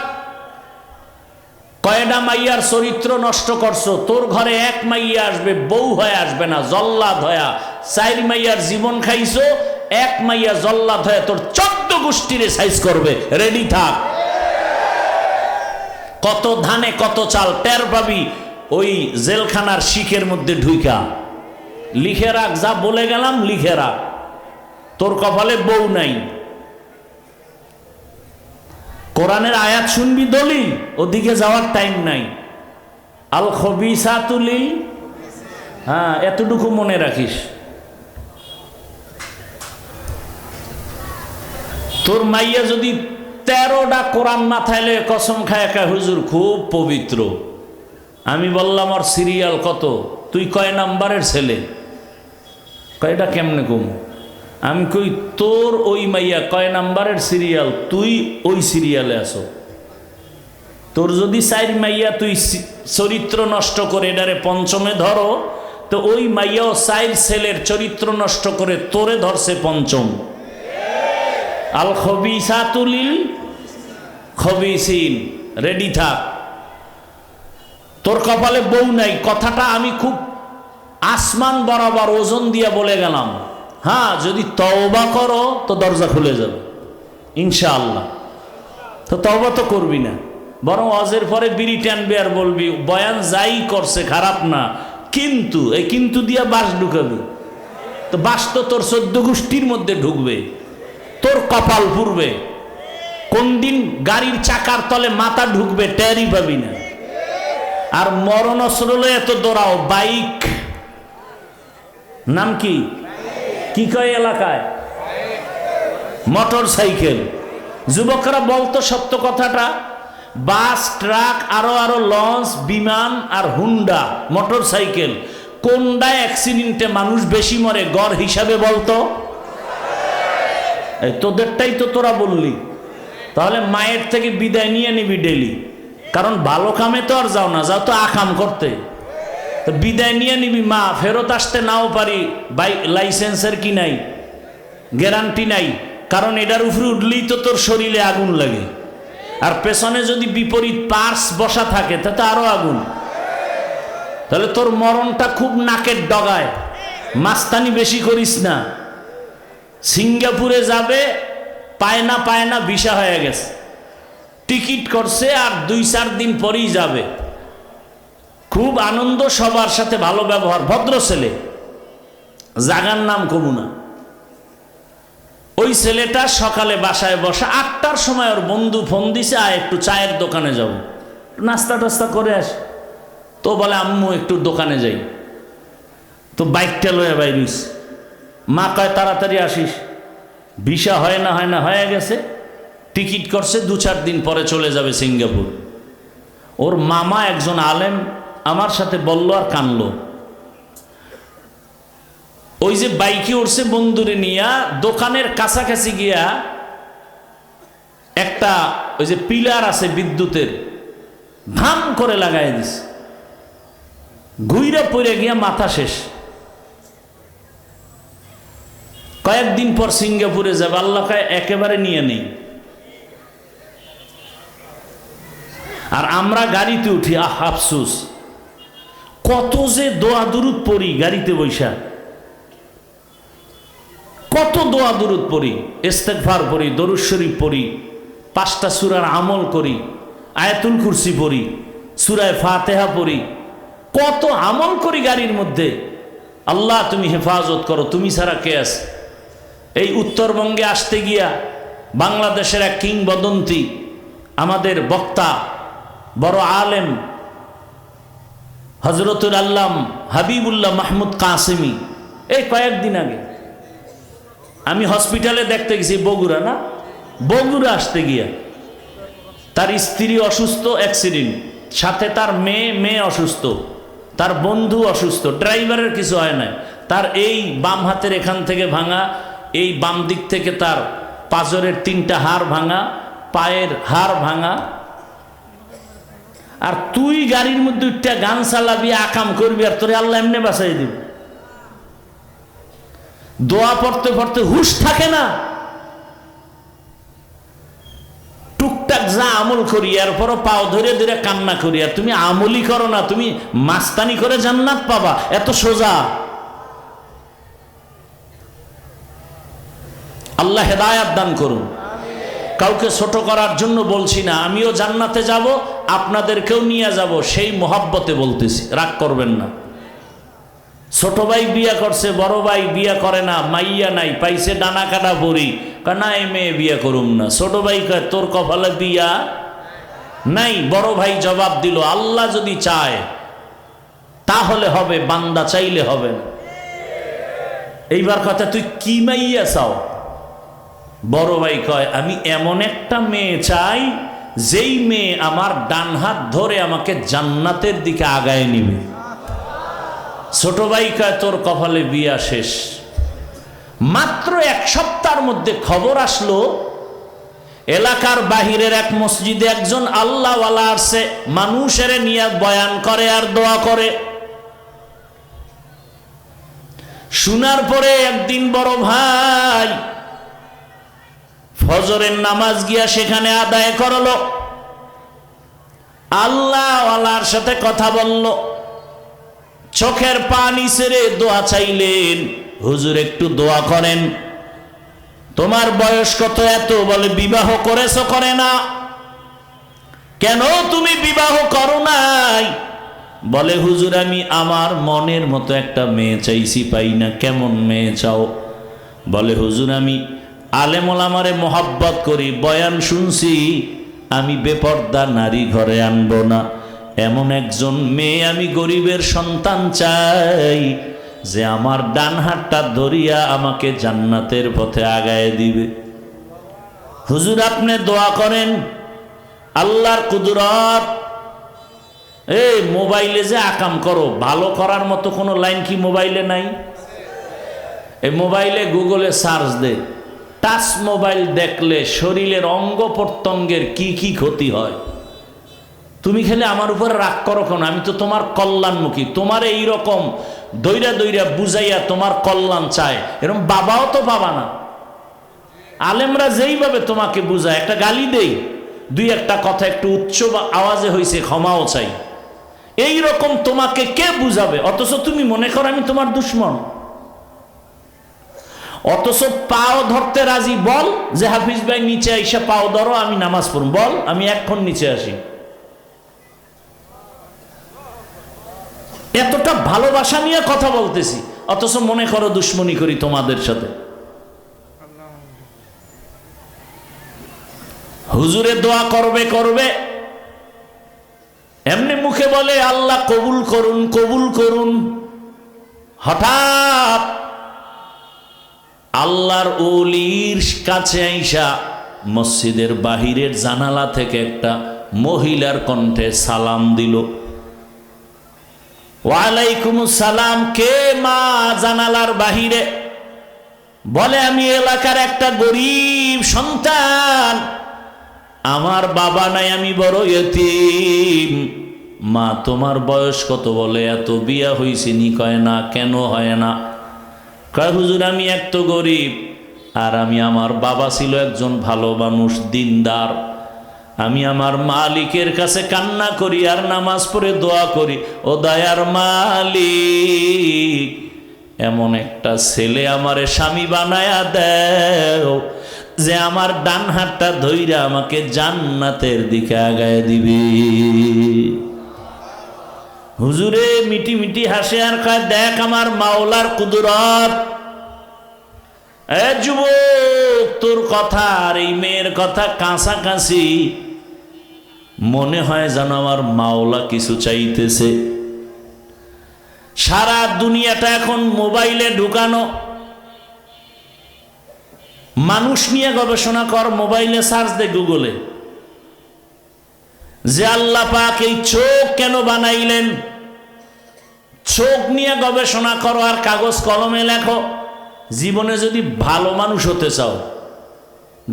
কয়টা মাইয়ার চরিত্র নষ্ট করছো। তোর ঘরে এক মাইয়া আসবে, বউ হয়ে আসবে না, জল্লাদ হয়া। 4 মাইয়ার জীবন খাইছো, এক মাইয়া জল্লাদ হয়ে তোর 14 গোষ্ঠীরে সাইজ করবে। রেডি থাক। কত ধানে কত চাল টের পাবি ওই জেলখানার শিখের মধ্যে ঢুইকা। লিখে রাখ, যা বলে গেলাম লিখে রাখ। তোর কপালে বউ নাই। কোরআনের আয়াত শুনবি দলিল, ওদিকে যাওয়ার টাইম নাই। আল খবিসাতু লিল, হ্যাঁ এতটুকু মনে রাখিস। তোর মাইয়া যদি 13টা কোরআন মাথায় লয়ে কসম খায় একা, হুজুর খুব পবিত্র। আমি বললাম ওর সিরিয়াল কত? তুই কয় নাম্বারের ছেলে? কয়টা কেমনে কম? আমি কই তোর ওই মাইয়া কয় নাম্বারের সিরিয়াল, তুই ওই সিরিয়ালে আসো। তোর যদি 4 মাইয়া তুই চরিত্র নষ্ট করে এটারে পঞ্চমে ধরো, তো ওই মাইয়াও 4 ছেলের চরিত্র নষ্ট করে তোরে ধরছে পঞ্চম। আল খবিসাতু লিল খবিসিন। রেডি থাক। তোর কপালে বউ নাই, কথাটা আমি খুব আসমান বরাবর ওজন দিয়ে বলে গেলাম। হ্যাঁ, যদি তওবা করো তো দরজা খুলে যাবে ইনশাআল্লাহ। তো তওবা তো করবি না, বরং ওয়াজের পরে বিড়ি টানবি আর বলবি বয়ান যাই করছে খারাপ না, কিন্তু এই কিন্তু দিয়া বাস ঢুকাবি। তো বাস তো তোর 14 গোষ্ঠীর মধ্যে ঢুকবে, তোর কপাল পুড়বে। কোন দিন গাড়ির চাকার তলে মাথা ঢুকবে টেরই পাবি না। আর মরণ অস্ত্রলে এত দৌড়াও, বাইক নাম কি কি কয় এলাকায়? Motor cycle. যুবকরা বলতো সত্য কথাটা, বাস, ট্রাক, আরো আরো লঞ্চ, বিমান আর হুন্ডা মোটর সাইকেল, কোনটা অ্যাক্সিডেন্টে মানুষ বেশি মরে গড় হিসাবে বলতো? তোদেরটাই তো তোরা বললি। তাহলে মায়ের থেকে বিদায় নিয়ে নিবি ডেলি, কারণ ভালো কামে তো আর যাও না, যাও তো আকাম করতে। তো বিদায় নিয়ে নিবি, মা ফেরত আসতে নাও পারি, বাইক লাইসেন্সের কি নাই, গ্যারান্টি নাই, কারণ এটার উপরে উঠলেই তো তোর শরীরে আগুন লাগে, আর পেছনে যদি বিপরীত পার্স বসা থাকে তাতে আরো আগুন। তাহলে তোর মরণটা খুব নাকের ডগায়, মাস্তানি বেশি করিস না। সিঙ্গাপুরে যাবে, পায় না ভিসা হয়ে গেছে, টিকিট করছে, আর 2-4 দিন পরেই যাবে। খুব আনন্দ, সবার সাথে ভালো ব্যবহার, ভদ্র ছেলে, জাগার নাম কমু না। ওই ছেলেটা সকালে বাসায় বসা, 8টার সময় ওর বন্ধু ফোন দিছে, একটু চায়ের দোকানে যাব, নাস্তা টাস্তা করে আস। তো বলে আম্মু একটু দোকানে যাই। তো বাইকটা লয়ে বাইরিস, মা কয় তাড়াতাড়ি আসিস, ভিসা হয় না হয়ে গেছে, টিকিট করছে, 2-4 দিন পরে চলে যাবে সিঙ্গাপুর। ওর মামা একজন আলেম আমার সাথে বলল আর কানলো। ওই যে বাইকে উঠছে বন্ধুরে নিয়া, দোকানের কাছাকাছি গিয়া একটা ওই যে পিলার আছে বিদ্যুতের, ধাম করে লাগাই দিস, ঘুইরা পড়ে গিয়া মাথা শেষ। কয়েকদিন পর সিঙ্গাপুরে যাবে, আল্লাহ কয় একেবারে নিয়ে নেই। আর আমরা গাড়িতে উঠি, আফসোস, কত যে দোয়া দুরুদ পড়ি গাড়িতে বৈশা, কত দোয়া দুরুদ পড়ি, ইস্তেগফার পড়ি, দরুদ শরীফ পড়ি, 5টা সূরার আমল করি, আয়াতুল কুরসি পড়ি, সূরা ফাতিহা পড়ি, কত আমল করি গাড়ির মধ্যে। আল্লাহ তুমি হেফাজত করো, তুমি ছাড়া কে আছে। এই উত্তরবঙ্গে আসতে গিয়া বাংলাদেশের এক কিংবদন্তি, আমাদের বক্তা, বড় আলেম হযরতুল আল্লাম হাবিবুল্লাহ মাহমুদ কাসেমি, এই কয়েকদিন আগে আমি হসপিটালে দেখতে গেছি, বগুড়া আসতে গিয়া তার স্ত্রী অসুস্থ, অ্যাক্সিডেন্ট, সাথে তার মেয়ে অসুস্থ, তার বন্ধু অসুস্থ, ড্রাইভারের কিছু হয় না, তার এই বাম হাতের এখান থেকে ভাঙা, এই বাম দিক থেকে তার পাঁজরের 3টা হাড় ভাঙা, পায়ের হাড় ভাঙা। আর তুই গাড়ির মধ্যে একটা গান চালাবি, আকাম করবি, আর তোরে আল্লাহ এমনি বাঁচাই দিব। দোয়া পড়তে পড়তে হুশ থাকে না, টুকটাক যা আমল করি, এরপরও পাও ধরে ধরে কান্না করি, আর তুমি আমলই করো না, তুমি মাস্তানি করে জান্নাত পাবা, এত সোজা। আল্লাহ হেদায়াত দান করুন। কাউকে ছোট করার জন্য বলছি না, আমিও জান্নাতে যাব, আপনাদেরকেও নিয়ে যাব, সেই মোহাব্বতে বলতেছি, রাগ করবেন না। ছোট ভাই বিয়া করছে, বড় ভাই বিয়া করে না, মাইয়া নাই, পাইছে ডানা কাটা পরি, না এই মেয়ে বিয়া করুম না। ছোট ভাই কয় তোর কপালে বিয়া নাই। বড় ভাই জবাব দিল, আল্লাহ যদি চায় তাহলে হবে, বান্দা চাইলে হবে না। এইবার কথা, তুই কি মাইয়া চাও? বড় ভাই কয় আমি এমন একটা মেয়ে চাই, যেই মেয়ে আমার ডান হাত ধরে আমাকে জান্নাতের দিকে আগায় নিবে। ছোট ভাই কয় তোর কপালে বিয়া শেষ। মাত্র 1 সপ্তাহের মধ্যে খবর আসলো, এলাকার বাহিরের এক মসজিদে একজন আল্লাহওয়ালা আসছে, মানুষের নিয়ে বয়ান করে আর দোয়া করে। শোনার পরে একদিন বড় ভাই ফজরের নামাজ গিয়া সেখানে আদায় করলো, আল্লাহওয়ালার সাথে কথা বলল, চোখের পানি ছেড়ে দোয়া চাইলেন, হুজুর একটু দোয়া করেন। তোমার বয়স কত? এত। বলে বিবাহ করেছো? করে না। কেন তুমি বিবাহ করো নাই? বলে হুজুর আমি আমার মনের মতো একটা মেয়ে চাইছি, পাই না। কেমন মেয়ে চাও? বলে হুজুর আমি আলেম ওলামারে মোহাব্বত করি, বয়ান শুনছি, আমি বেপর্দা নারী ঘরে আনবো না, এমন একজন মেয়ে আমি গরিবের সন্তান চাই, যে আমার ডান হাতটা ধরিয়া আমাকে জান্নাতের পথে আগায় দিবে। হুজুর আপনি দোয়া করেন। আল্লাহর কুদরত। এই মোবাইলে যে আকাম করো, ভালো করার মতো কোনো লাইন কি মোবাইলে নাই? এই মোবাইলে গুগলে সার্চ দে, টাচ মোবাইল দেখলে শরীরের অঙ্গ প্রত্যঙ্গের কি কি ক্ষতি হয়। তুমি খেলে আমার উপরে রাগ করো কেন? আমি তো তোমার কল্যাণমুখী, তোমার এইরকম দইরা দইরা বুঝাইয়া তোমার কল্যাণ চায়, এরকম বাবাও তো পাবা না। আলেমরা যেইভাবে তোমাকে বুঝায়, একটা গালি দেই, দুই একটা কথা একটু উচ্চ আওয়াজে হয়েছে ক্ষমাও চাই, এই রকম তোমাকে কে বুঝাবে? অথচ তুমি মনে করো আমি তোমার দুশ্মন। অথচ পাও ধরতে রাজি। বল যে হাফিজ ভাই নিচে আইসা পাও ধরো, আমি নামাজ পড়ব। বল আমি এক্ষণ নিচে আসি। এতটা ভালোবাসা নিয়ে কথা বলতেছি, অথচ মনে করো দুশ্মনী করি তোমাদের সাথে। হুজুরে দোয়া করবে করবে, এমনি মুখে বলে আল্লাহ কবুল করুন কবুল করুন। হঠাৎ আল্লাহর ওলির কাছে আইসা মসজিদের বাহিরের জানালা থেকে একটা মহিলার কণ্ঠে সালাম দিল। ওয়ালাইকুম সালাম। কে মা জানালার বাহিরে? বলে আমি এলাকার একটা গরিব সন্তান, আমার বাবা নাই, আমি বড় ইতিম। মা তোমার বয়স কত? বলে এত। বিয়া হইছে নি? কয় না। কেন হয় না? কয় হুজুর আমি এক তো গরিব, আর আমি, আমার বাবা ছিল একজন ভালো মানুষ, দিনদার। আমি আমার মালিকের কাছে কান্না করি আর নামাজ পড়ে দোয়া করি, ও দয়ার মালিক এমন একটা ছেলে আমারে স্বামী বানায়া দেও যে আমার ডান হাতটা ধইরা আমাকে জান্নাতের দিকে আগায় দিবে। হুজুরে মিটি মিটি হাসে আর কয় দেখ আমার মাওলার কুদরত। এ যুবক, তোর কথা আর এই মেয়ের কথা কাছাকাছি, মনে হয় যেন আমার মাওলা কিছু চাইতেছে। সারা দুনিয়াটা এখন মোবাইলে ঢুকানো। মানুষ নিয়ে গবেষণা কর, মোবাইলে সার্চ দে গুগলে, যে আল্লাহ পাক এই চোখ কেন বানাইলেন, চোখ নিয়ে গবেষণা করো আর কাগজ কলমে লেখো। জীবনে যদি ভালো মানুষ হতে চাও,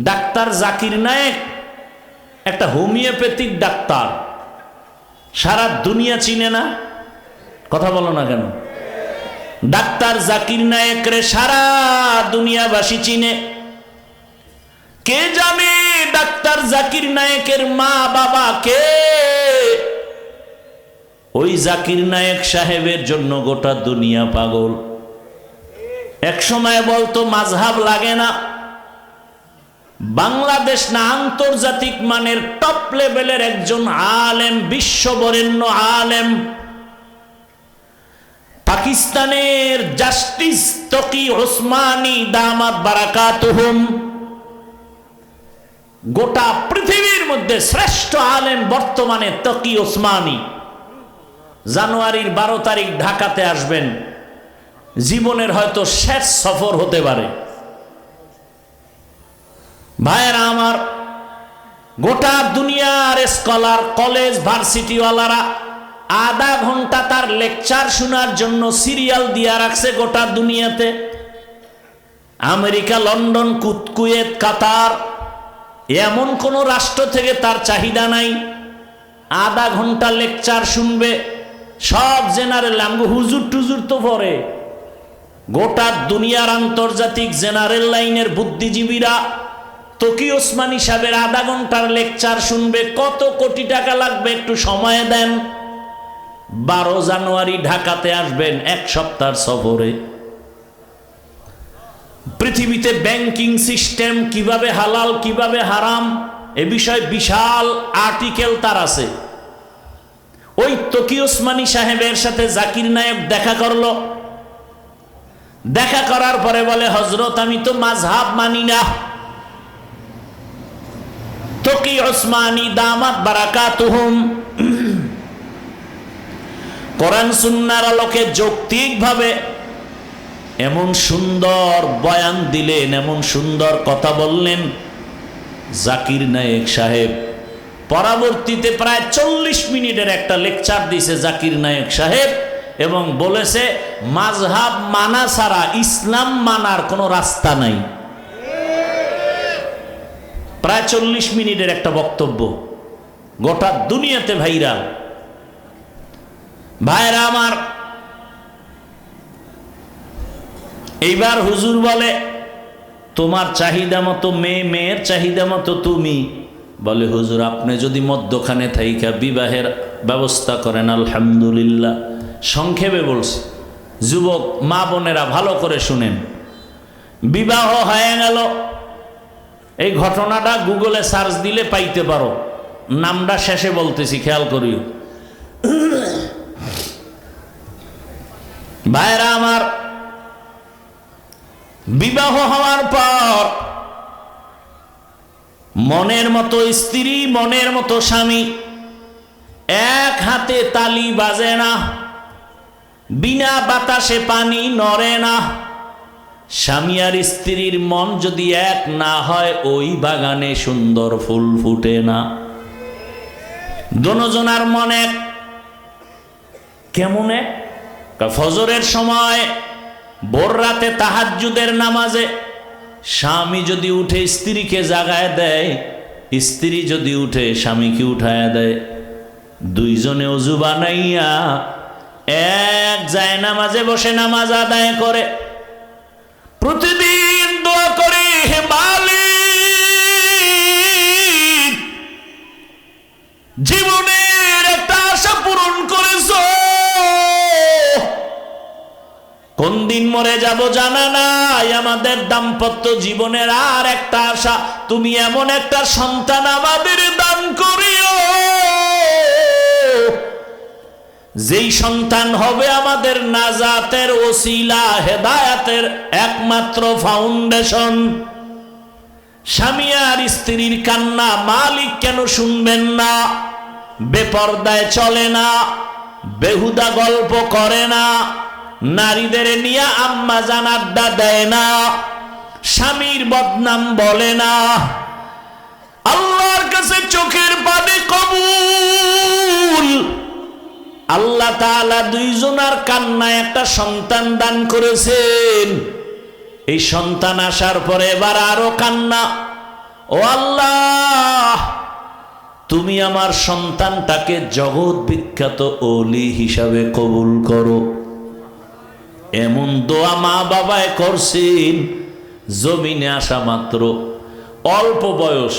ডাক্তার জাকির নায়েক একটা হোমিওপ্যাথিক ডাক্তার, সারা দুনিয়া চিনে না? কথা বলো না কেন? ডাক্তার জাকির নায়েক রে সারা দুনিয়াবাসী চিনে। কে জানে ডাক্তার জাকির নায়েকের মা বাবা কে? ওই জাকির নায়েক সাহেবের জন্য গোটা দুনিয়া পাগল। এক সময় বলতো মাযহাব লাগে না, বাংলাদেশ না আন্তর্জাতিক মানের টপ লেভেলের একজন আলেম, বিশ্ববরেণ্য আলেম, পাকিস্তানের জাস্টিস তকি ওসমানী দামাত বারাকাতুহুম, গোটা পৃথিবীর মধ্যে শ্রেষ্ঠ আলেম বর্তমানে তকি ওসমানী। জানুয়ারির 12 তারিখ ঢাকাতে আসবেন, জীবনের হয়তো শেষ সফর হতে পারে। ভাইয়েরা আমার, গোটা দুনিয়ার স্কলার, কলেজ ভার্সিটিওয়ালারা আধা ঘন্টা তার লেকচার শোনার জন্য সিরিয়াল দিয়া রাখছে গোটা দুনিয়াতে। আমেরিকা, লন্ডন, কুয়েত, কাতার, এমন কোন রাষ্ট্র থেকে তার চাহিদা নাই। আধা ঘন্টা লেকচার শুনবে, সব জেনারেল। আমগো হুজুর টুজুর তো পরে, গোটা দুনিয়ার আন্তর্জাতিক জেনারেল লাইনের বুদ্ধিজীবীরা তকি ওসমানী সাহেবের আধা ঘন্টার লেকচার শুনবে। কত কোটি টাকা লাগবে একটু সময় দেন। 12 জানুয়ারি ঢাকাতে আসবেন, এক সপ্তাহ সফরে। পৃথিবীতে ব্যাংকিং সিস্টেম কিভাবে হালাল কিভাবে হারাম এ বিষয়ে বিশাল আর্টিকেল তার আছে। ওই তকি ওসমানী সাহেবের সাথে জাকির নায়েক দেখা করলো। দেখা করার পরে বলে, হযরত আমি তো মাযহাব মানি না। তকি ওসমানী দামাত বারাকাতুহুম কোরআন সুন্নাহর আলোকে যৌক্তিকভাবে এমন সুন্দর বয়ান দিলেন, এমন সুন্দর কথা বললেন, জাকির নায়েক সাহেব পরবর্তীতে প্রায় 40 মিনিটের একটা লেকচার দিয়েছে জাকির নায়েক সাহেব এবং বলেছে মাযহাব মানা ছাড়া ইসলাম মানার কোনো রাস্তা নাই। প্রায় 40 মিনিটের একটা বক্তব্য, গোটা দুনিয়াতে ভাইরাল। ভাইরা আমার, এইবার হুজুর বলে তোমার চাহিদা মতো মেয়ে, মেয়ের চাহিদা মতো তুমি। বলে হুজুর আপনি যদি মধ্যখানে থাইকা বিবাহের ব্যবস্থা করেন আলহামদুলিল্লাহ। সংক্ষেপে বলছি, যুবক মা বোনেরা ভালো করে শুনেন। বিবাহ হয়ে গেল, এই ঘটনাটা গুগলে সার্চ দিলে পাইতে পারো, নামটা শেষে বলতেছি, খেয়াল করিও। ভাইরা আমার, বিবাহ হওয়ার পর মনের মতো স্ত্রী, মনের মতো স্বামী, এক হাতে তালি বাজে না, বিনা বাতাসে পানি নড়ে না। স্বামী আর স্ত্রীর মন যদি এক না হয়, ওই বাগানে সুন্দর ফুল ফুটে না। দোনোজনার মন এক। কেমন এক? ফজরের সময়, ভোর রাতে তাহাজ্জুদের নামাজে স্বামী যদি উঠে স্ত্রীকে জাগায় দেয়, স্ত্রী যদি উঠে স্বামীকে উঠায় দেয়, দুইজনে ওযু বানাইয়া এক যায় নামাজে বসে নামাজ আদায় করে। প্রতিদিন দোয়া করে, হে মালিক, জীবনের একটা আশা পূরণ করেছো, কোন দিন মরে যাব জানা নাই, আমাদের দাম্পত্য জীবনের আর একটা আশা, তুমি এমন একটা সন্তান আমাদের দান করিও যেই সন্তান হবে আমাদের নাজাতের ওসিলা, হেদায়াতের একমাত্র ফাউন্ডেশন। স্বামী আর স্ত্রীর কান্না মালিক কেন শুনবেন না? বেপরদায় চলে না, বেহুদা গল্প করে না, নারীদের নিয়ে আম্মা জান আড্ডা দেয় না, স্বামীর বদনাম বলে না, আল্লাহর কাছে চোখের পানি কবুল। আল্লাহ তাআলা দুইজনার কান্নায় একটা সন্তান দান করেছেন। এই সন্তান আসার পরে এবার আরো কান্না, ও আল্লাহ তুমি আমার সন্তানটাকে জগৎ বিখ্যাত ওলি হিসাবে কবুল করো। এমন দোয়া মা বাবায় করছেন, জমিনে আসা মাত্র অল্প বয়স,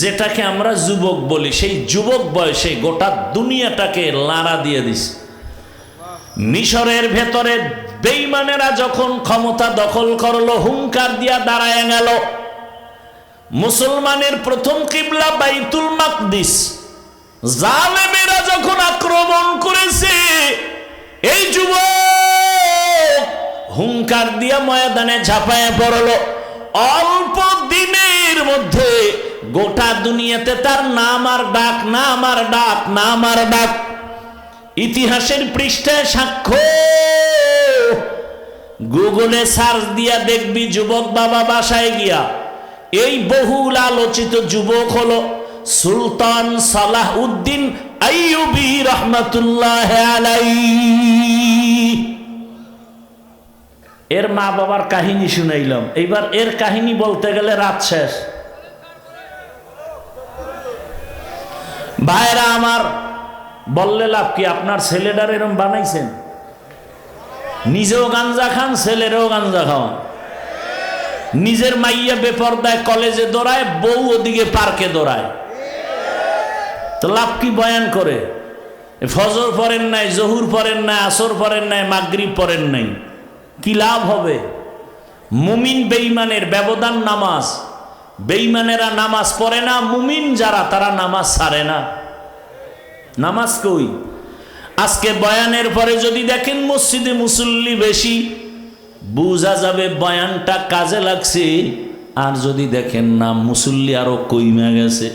যেটাকে আমরা যুবক বলি, সেই যুবক বয়সে গোটা দুনিয়াটাকে লাড়া দিয়ে দিস। মিশরের ভেতরে বেঈমানেরা যখন ক্ষমতা দখল করলো, হুঙ্কার দিয়া দাঁড়ায় গেল, মুসলমানের প্রথম কিবলা বাইতুল মাকদিস, জালেমেরা যখন আক্রমণ করেছে, এই যুবক হুঙ্কার দিয়া ময়দানে ঝাঁপায় পড়লো। অল্প দিনের মধ্যে গোটা দুনিয়াতে তার নাম আর ডাক, নাম আর ডাক, নাম আর ডাক। ইতিহাসের পৃষ্ঠায় সাক্ষ্য, গুগলে সার্চ দিয়া দেখবি যুবক বাবা বাসায় গিয়া, এই বহুল আলোচিত যুবক হলো সুলতান সালাহউদ্দিন আইয়ুবী রাহমাতুল্লাহ আলাইহি। এর মা বাবার কাহিনী শুনাইলাম, এইবার এর কাহিনী বলতে গেলে রাত শেষ। ভাইরা আমার, বললে লাভ কি? আপনার ছেলেটার এরম বানাইছেন? নিজেও গাঞ্জা খান, ছেলেরও গাঞ্জা খাওয়ান। নিজের মাইয়া বেপরদায় কলেজে দৌড়ায়, বউ ওদিকে পার্কে দৌড়ায়, তো লাভ কি বয়ান করে? ফজর পড়েন নাই, জহুর পড়েন নাই, আসর পড়েন নাই, মাগরিব পড়েন নাই, কি লাভ হবে? মুমিন বেঈমানের ব্যবধান নামাজ। বেঈমানেরা নামাজ পড়ে না, মুমিন যারা তারা নামাজ ছাড়ে না। নামাজ কই? আজকে বয়ানের পরে যদি দেখেন মসজিদে মুসল্লি বেশি, বুঝা যাবে বয়ানটা কাজে লাগছে। আর যদি দেখেন না মুসল্লি আরো কইমা গেছে,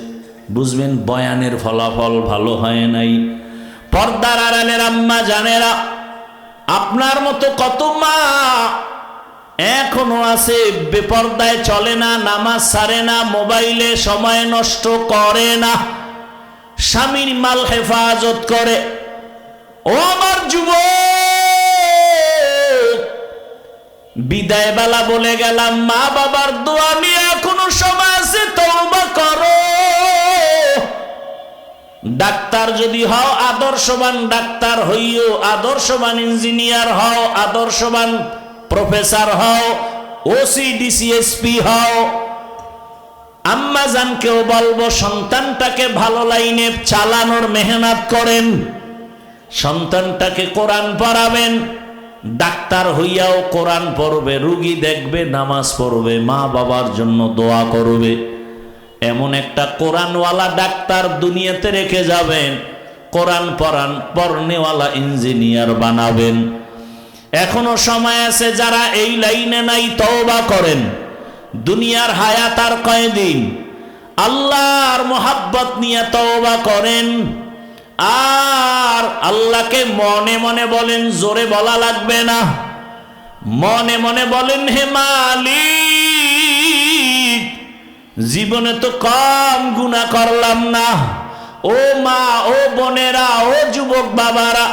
বুঝবেন বয়ানের ফলাফল ভালো হয় নাই। পর্দার আড়ালের আম্মা জানেরা, আপনার মতো কত মা এখনো আছে বেপর্দায় চলে না, নামাজ ছাড়ে না, মোবাইলে সময় নষ্ট করে না। স্বামীর মাল হেফাজত করে। ও আমার যুবক, বিদায় বেলা বলে গেলাম, মা বাবার দোয়া নিয়ে এখনো সময় আছে, তওবা করো। ডাক্তার যদি হও, আদর্শবান ডাক্তার হইও, আদর্শবান ইঞ্জিনিয়ার হও, আদর্শবান প্রফেসর হও, ওসি ডিসিএসপি হও। আম্মা জানকেও বলবো, সন্তানটাকে ভালো লাইনে চালানোর মেহনত করেন, সন্তানটাকে কোরআন পড়াবেন। ডাক্তার হইয়াও কোরআন পড়বে, রুগী দেখবে, নামাজ পড়বে, মা বাবার জন্য দোয়া করবে। এমন একটা কোরআনওয়ালা ডাক্তার দুনিয়াতে রেখে যাবেন, কোরআন পড়নেওয়ালা ইঞ্জিনিয়ার বানাবেন। এখনো সময় আছে, যারা এই লাইনে নাই তওবা করেন। দুনিয়ার হায়াত আর কয়দিন, আল্লাহর মোহাব্বত নিয়ে তওবা করেন। আর আল্লাহকে মনে মনে বলেন, জোরে বলা লাগবে না, মনে মনে বলেন, হে মালিক, জীবনে তো কম গুনাহ করলাম না। ও মা, ও বোনেরা, ও যুবক বাবারা,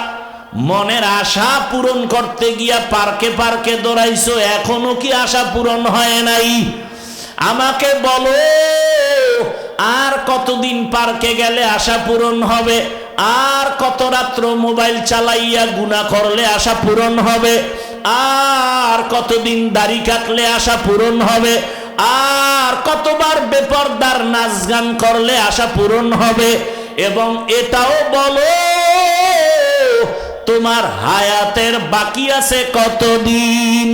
মনের আশা পূরণ করতে গিয়া পার্কে পার্কে দৌড়াইছো, এখনো কি আশা পূরণ হয় নাই? আমাকে বলো, আর কতদিন পার্কে গেলে আশা পূরণ হবে? আর কত রাত্র মোবাইল চালাইয়া গুনাহ করলে আশা পূরণ হবে? আর কতদিন দাড়ি কাটলে আশা পূরণ হবে? আর কতবার বেপরদার নাচ গান করলে আশা পূরণ হবে? এবং এটাও বলো, তোমার হায়াতের বাকি আছে কতদিন?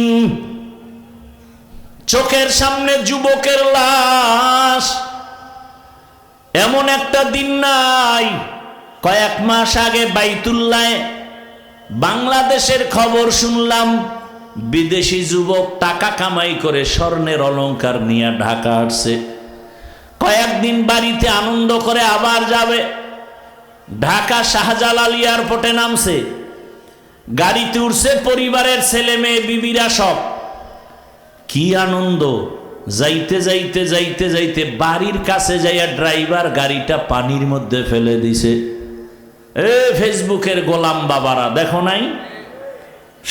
চোখের সামনে যুবকের লাশ। এমন একটা দিন নাই, কয়েক মাস আগে বাইতুল্লাহ বাংলাদেশের খবর শুনলাম, বিদেশি যুবক টাকা কামাই করে স্বর্ণের অলংকার নিয়ে ঢাকা আসছে। কয়েকদিন বাড়িতে আনন্দ করে আবার যাবে। ঢাকা শাহজালাল এয়ারপোর্টে নামছে, গাড়িতে উঠছে পরিবারের ছেলে মেয়ে বিবিরা সব। কি আনন্দ! যাইতে যাইতে যাইতে যাইতে বাড়ির কাছে যাইয়া ড্রাইভার গাড়িটা পানির মধ্যে ফেলে দিছে। ফেসবুকের গোলাম বাবারা দেখো নাই,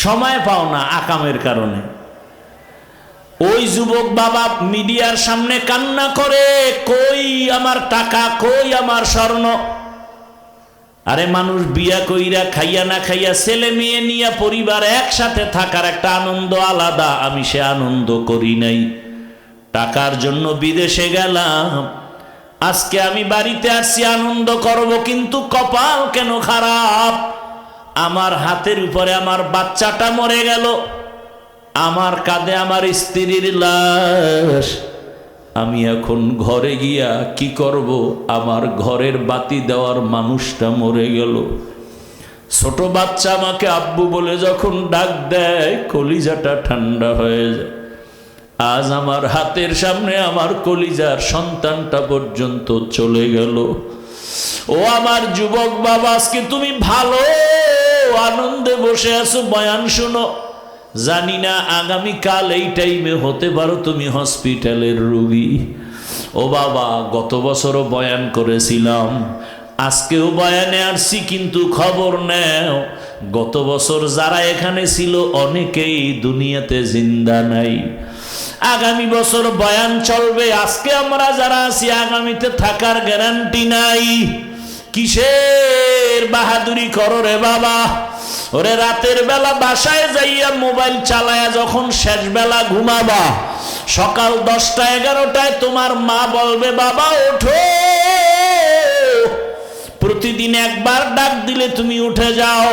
সময় পাও না আকামের কারণে। ওই যুবক বাবা মিডিয়ার সামনে কান্না করে, কই আমার টাকা, কই আমার স্বর্ণ। আরে মানুষ বিয়া কইরা খাইয়া না খাইয়া ছেলে মেয়ে নিয়ে পরিবার একসাথে থাকার একটা আনন্দ আলাদা, আমি সে আনন্দ করি নাই। টাকার জন্য বিদেশে গেলাম, আজকে আমি বাড়িতে আসছি আনন্দ করব, কিন্তু কপাল কেন খারাপ। আমার হাতের উপরে আমার বাচ্চাটা মরে গেল, আমার কাঁধে আমার স্ত্রীর লাশ। আমি এখন ঘরে গিয়া কি করব? আমার ঘরের বাতি দেওয়ার মানুষটা মরে গেল। ছোট বাচ্চা আমাকে আব্বু বলে যখন ডাক দেয়, কলিজাটা ঠান্ডা হয়ে যায়। আজ আমার হাতের সামনে আমার কলিজার সন্তানটা পর্যন্ত চলে গেল। ও আমার যুবক বাবা, আজকে তুমি ভালো আনন্দে বসে আছো, বয়ান শুনো। জানি না আগামীকাল এই টাইমে হতে পারো তুমি হসপিটালের রোগী। ও বাবা, গত বছরও বয়ান করেছিলাম, আজকেও বয়ানে আসছি, কিন্তু খবর নেও, গত বছর যারা এখানে ছিল অনেকেই দুনিয়াতে জিন্দা নাই। আগামী বছর বয়ান চলবে, আজকে আমরা যারা আছি আগামীতে থাকার গ্যারান্টি নাই। কিসের বাহাদুরি করো রে বাবা? ওরে রাতের বেলা বাসায় যাইয়া মোবাইল চালায়া যখন শেষ বেলা ঘুমাবা, সকাল 10টা 11টায় তোমার মা বলবে, বাবা ওঠো। প্রতিদিন একবার ডাক দিলে তুমি উঠে যাও।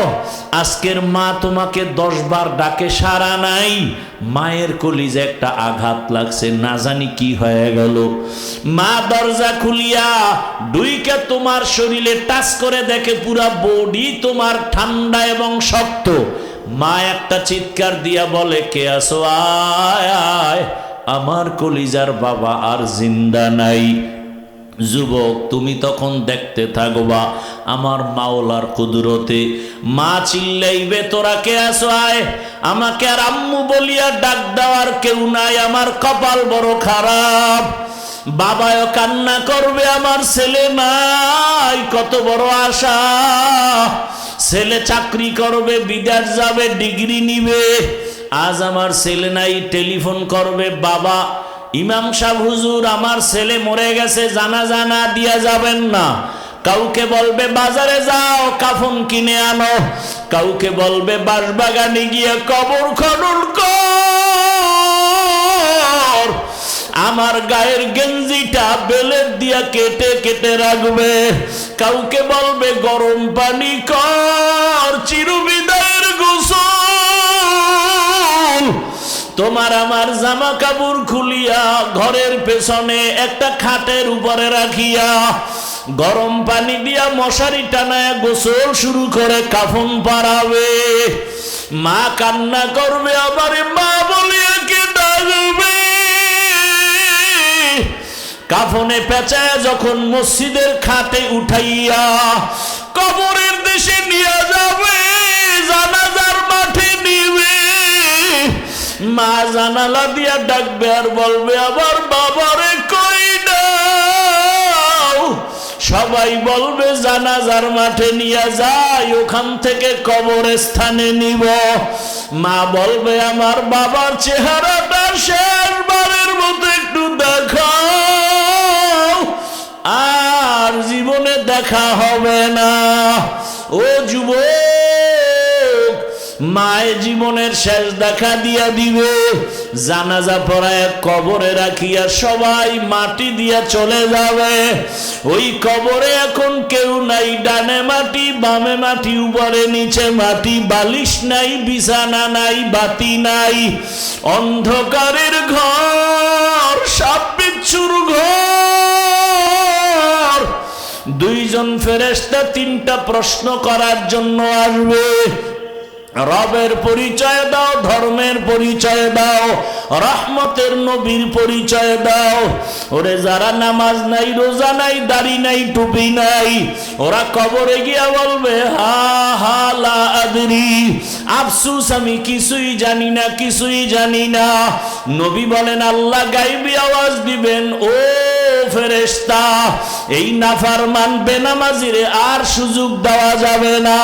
আজকের মা তোমাকে 10 বার ডাকে, সারা নাই। মায়ের কলিজে একটা আঘাত লাগছে, না জানি কি হয়ে গেল। মা দরজা খুলিয়া ডুইকে তোমার শরীরে টাচ করে দেখে পুরা বডি তোমার ঠান্ডা এবং শক্ত। মা একটা চিৎকার দিয়া বলে, কে আসো? আয় আয়, আমার কলিজার বাবা আর জিন্দা নাই। যুবক, তুমি তখন দেখতে থাকবা আমার মাওলার কুদরতে। মা চিল্লাইবে, তোরা কে আসো? আয়। আমাকে আর আম্মু বলিয়া ডাক দেওয়ার কেউ নাই, আমার কপাল বড় খারাপ। বাবাও কান্না করবে, আমার ছেলে নাই, কত বড় আশা। ছেলে চাকরি করবে, বিদেশ যাবে, ডিগ্রি নিবে, আজ আমার ছেলে নাই। টেলিফোন করবে, বাবা ইমাম সাহেব হুজুর আমার ছেলে মরে গেছে, জানাজা না দিয়া যাবেন না। কাউকে বলবে বাজারে যাও কাফন কিনে আনো, কাউকে বলবে বাঁশবাগানে গিয়ে কবর খনন কর, আমার গায়ের গেঞ্জিটা বেলেট দিয়া কেটে কেটে রাখবে। কাউকে বলবে গরম পানি কর, চিরবিদায়ের গোসল। তোমার আমার জামা কাপড় খুলিয়া ঘরের পেছনে একটা খাটের উপরে রাখিয়া গরম পানি দিয়া মশারি টানায় গোসল শুরু করে কাফন পরাবে। মা কান্না করবে, আমারে মা বলিয়া কে ডাকবে। কাফনে পেঁচায় যখন মসজিদের খাটে উঠাইয়া কবরের দেশে নিয়ে যাবে, জানাজার মাঠে নিবে, মা জানালা দিয়া ডাকবে আর বলবে, আবার বাবারে কই দাও। সবাই বলবে জানাজার মাঠে নিয়ে যাই, ওখান থেকে কবরস্থানে নিব। মা বলবে, আমার বাবার চেহারাটা শেষবারের মতো একটু দেখাও, আর জীবনে দেখা হবে না। ও যুবক, মায়ে জীবনের শেষ দেখা দিয়া দিবে। জানাজা পড়ায় কবরে রাখিয়া সবাই মাটি দিয়া চলে যাবে। ওই কবরে এখন কেউ নাই, ডানে মাটি বামে মাটি, উপরে নিচে মাটি, বালিশ নাই, বিছানা নাই, বাতি নাই, অন্ধকারের ঘর, সাপ বিচ্ছুর ঘর। দুইজন ফেরেশতা তিনটা প্রশ্ন করার জন্য আসবে। রবের পরিচয় দাও, ধর্মের পরিচয় দাও, রহমতের নবীর পরিচয় দাও। ওরে যারা নামাজ নাই, রোজা নাই, দাড়ি নাই, টুপি নাই, ওরা কবরে গিয়া বলবে, হা হা লা আদরি, আফসুস আমি কিছুই জানি না, কিছুই জানি না। নবী বলেন, আল্লাহ গায়বী আওয়াজ দিবেন, ও ফেরেশতা, এই নাফরমান বেনামাজিরে আর সুযোগ দেওয়া যাবে না।